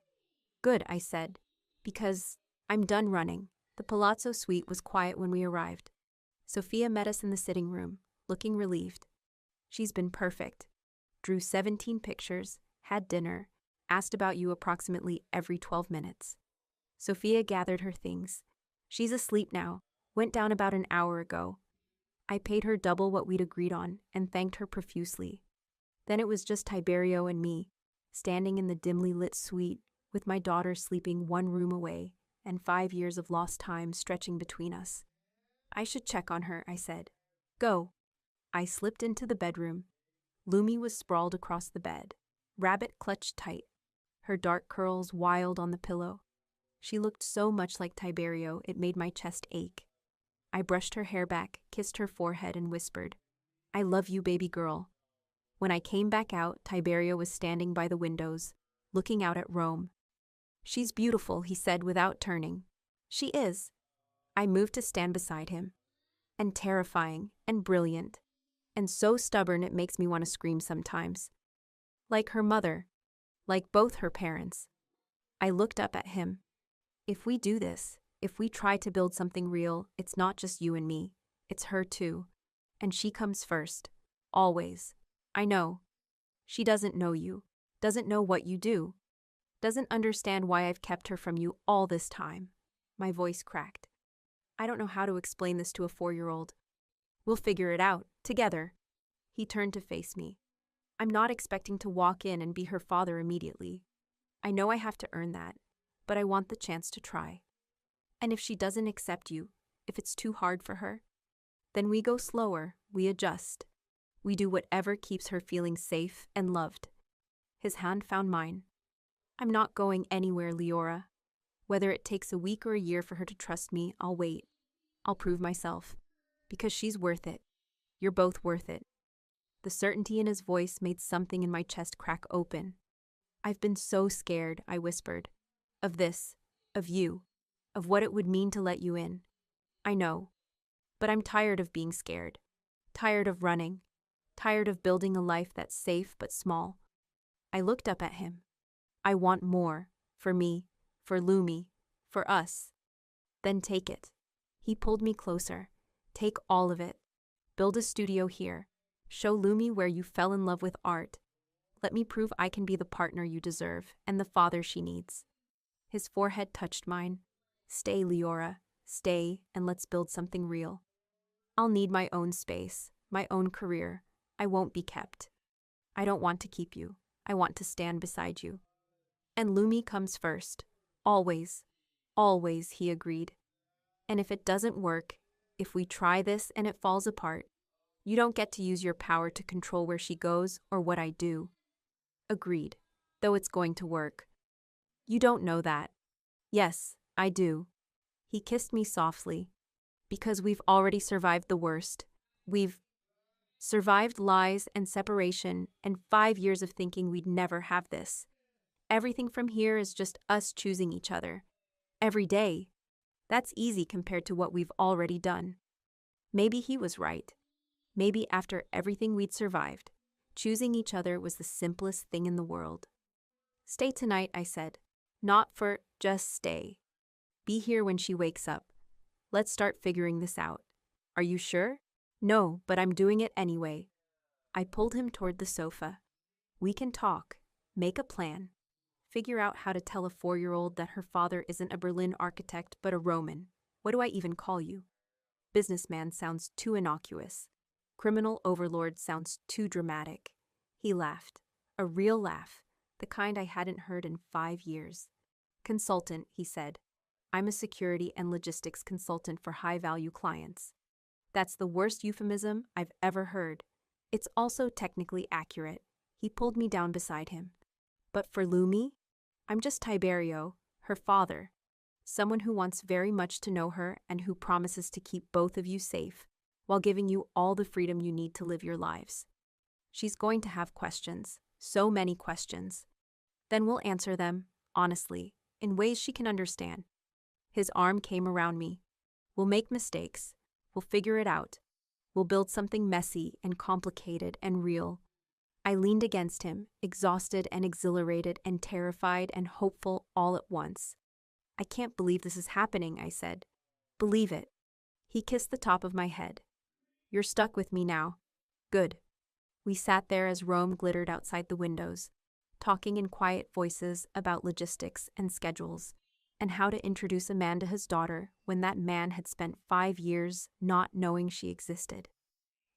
"Good," I said. "Because I'm done running." The palazzo suite was quiet when we arrived. Sophia met us in the sitting room, looking relieved. "She's been perfect. Drew 17 pictures, had dinner, asked about you approximately every 12 minutes. Sophia gathered her things. "She's asleep now. Went down about an hour ago." I paid her double what we'd agreed on and thanked her profusely. Then it was just Tiberio and me, standing in the dimly lit suite, with my daughter sleeping one room away and 5 years of lost time stretching between us. "I should check on her," I said. "Go." I slipped into the bedroom. Lumi was sprawled across the bed, rabbit clutched tight, her dark curls wild on the pillow. She looked so much like Tiberio it made my chest ache. I brushed her hair back, kissed her forehead, and whispered, "I love you, baby girl." When I came back out, Tiberio was standing by the windows, looking out at Rome. "She's beautiful," he said without turning. "She is." I moved to stand beside him. "And terrifying, and brilliant, and so stubborn it makes me want to scream sometimes. Like her mother, like both her parents." I looked up at him. "If we do this, if we try to build something real, it's not just you and me, it's her too. And she comes first. Always. I know. She doesn't know you, doesn't know what you do, doesn't understand why I've kept her from you all this time." My voice cracked. "I don't know how to explain this to a 4-year-old. We'll figure it out, together." He turned to face me. "I'm not expecting to walk in and be her father immediately. I know I have to earn that, but I want the chance to try. And if she doesn't accept you, if it's too hard for her, then we go slower, we adjust. We do whatever keeps her feeling safe and loved." His hand found mine. "I'm not going anywhere, Leora. Whether it takes a week or a year for her to trust me, I'll wait. I'll prove myself. Because she's worth it. You're both worth it." The certainty in his voice made something in my chest crack open. "I've been so scared," I whispered. "Of this, of you, of what it would mean to let you in. I know. But I'm tired of being scared. Tired of running. Tired of building a life that's safe but small." I looked up at him. "I want more. For me. For Lumi. For us." "Then take it." He pulled me closer. "Take all of it. Build a studio here. Show Lumi where you fell in love with art. Let me prove I can be the partner you deserve and the father she needs." His forehead touched mine. "Stay, Leora. Stay, and let's build something real. I'll need my own space, my own career. I won't be kept. I don't want to keep you. I want to stand beside you. And Lumi comes first. Always. Always," he agreed. "And if it doesn't work, if we try this and it falls apart, you don't get to use your power to control where she goes or what I do." Agreed, though it's going to work. "You don't know that." "Yes, I do." He kissed me softly. "Because we've already survived the worst. We've survived lies and separation and 5 years of thinking we'd never have this. Everything from here is just us choosing each other. Every day. That's easy compared to what we've already done." Maybe he was right. Maybe after everything we'd survived, Choosing each other was the simplest thing in the world. Stay tonight, I said. Not for just stay. Be here when she wakes up. Let's start figuring this out. Are you sure? No, but I'm doing it anyway. I pulled him toward the sofa. We can talk, make a plan, figure out how to tell a 4-year-old that her father isn't a Berlin architect but a Roman. What do I even call you? Businessman sounds too innocuous. Criminal overlord sounds too dramatic. He laughed. A real laugh, the kind I hadn't heard in 5 years. Consultant, he said. I'm a security and logistics consultant for high-value clients. That's the worst euphemism I've ever heard. It's also technically accurate. He pulled me down beside him. But for Lumi, I'm just Tiberio, her father. Someone who wants very much to know her and who promises to keep both of you safe, while giving you all the freedom you need to live your lives. She's going to have questions, so many questions. Then we'll answer them, honestly, in ways she can understand. His arm came around me. We'll make mistakes. We'll figure it out. We'll build something messy and complicated and real. I leaned against him, exhausted and exhilarated and terrified and hopeful all at once. I can't believe this is happening, I said. Believe it. He kissed the top of my head. You're stuck with me now. Good. We sat there as Rome glittered outside the windows, talking in quiet voices about logistics and schedules, and how to introduce a man to his daughter when that man had spent 5 years not knowing she existed.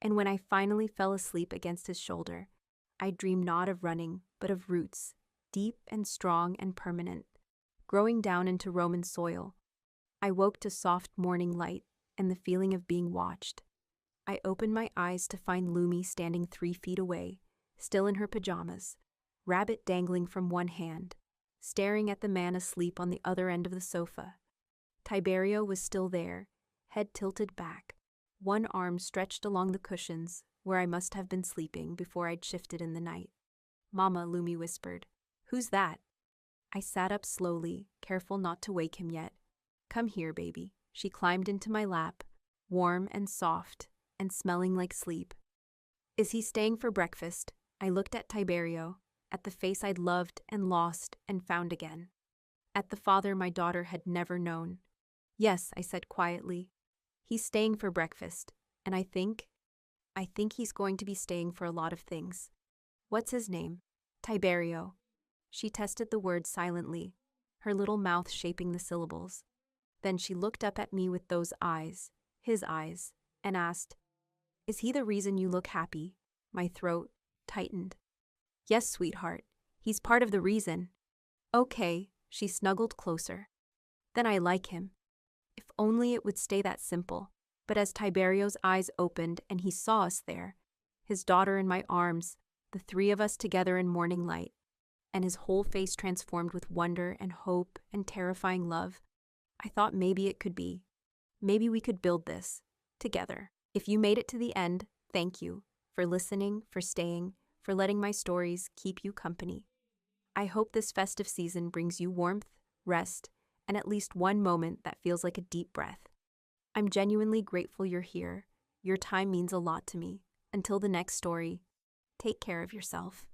And when I finally fell asleep against his shoulder, I dreamed not of running, but of roots, deep and strong and permanent, growing down into Roman soil. I woke to soft morning light and the feeling of being watched. I opened my eyes to find Lumi standing 3 feet away, still in her pajamas, rabbit dangling from one hand, staring at the man asleep on the other end of the sofa. Tiberio was still there, head tilted back, one arm stretched along the cushions where I must have been sleeping before I'd shifted in the night. Mama, Lumi whispered. Who's that? I sat up slowly, careful not to wake him yet. Come here, baby. She climbed into my lap, warm and soft, and smelling like sleep. Is he staying for breakfast? I looked at Tiberio, at the face I'd loved and lost and found again, at the father my daughter had never known. Yes, I said quietly. He's staying for breakfast, and I think he's going to be staying for a lot of things. What's his name? Tiberio. She tested the word silently, her little mouth shaping the syllables. Then she looked up at me with those eyes, his eyes, and asked, Is he the reason you look happy? My throat tightened. Yes, sweetheart. He's part of the reason. Okay, she snuggled closer. Then I like him. If only it would stay that simple. But as Tiberio's eyes opened and he saw us there, his daughter in my arms, the 3 of us together in morning light, and his whole face transformed with wonder and hope and terrifying love, I thought maybe it could be. Maybe we could build this, together. If you made it to the end, thank you for listening, for staying, for letting my stories keep you company. I hope this festive season brings you warmth, rest, and at least one moment that feels like a deep breath. I'm genuinely grateful you're here. Your time means a lot to me. Until the next story, take care of yourself.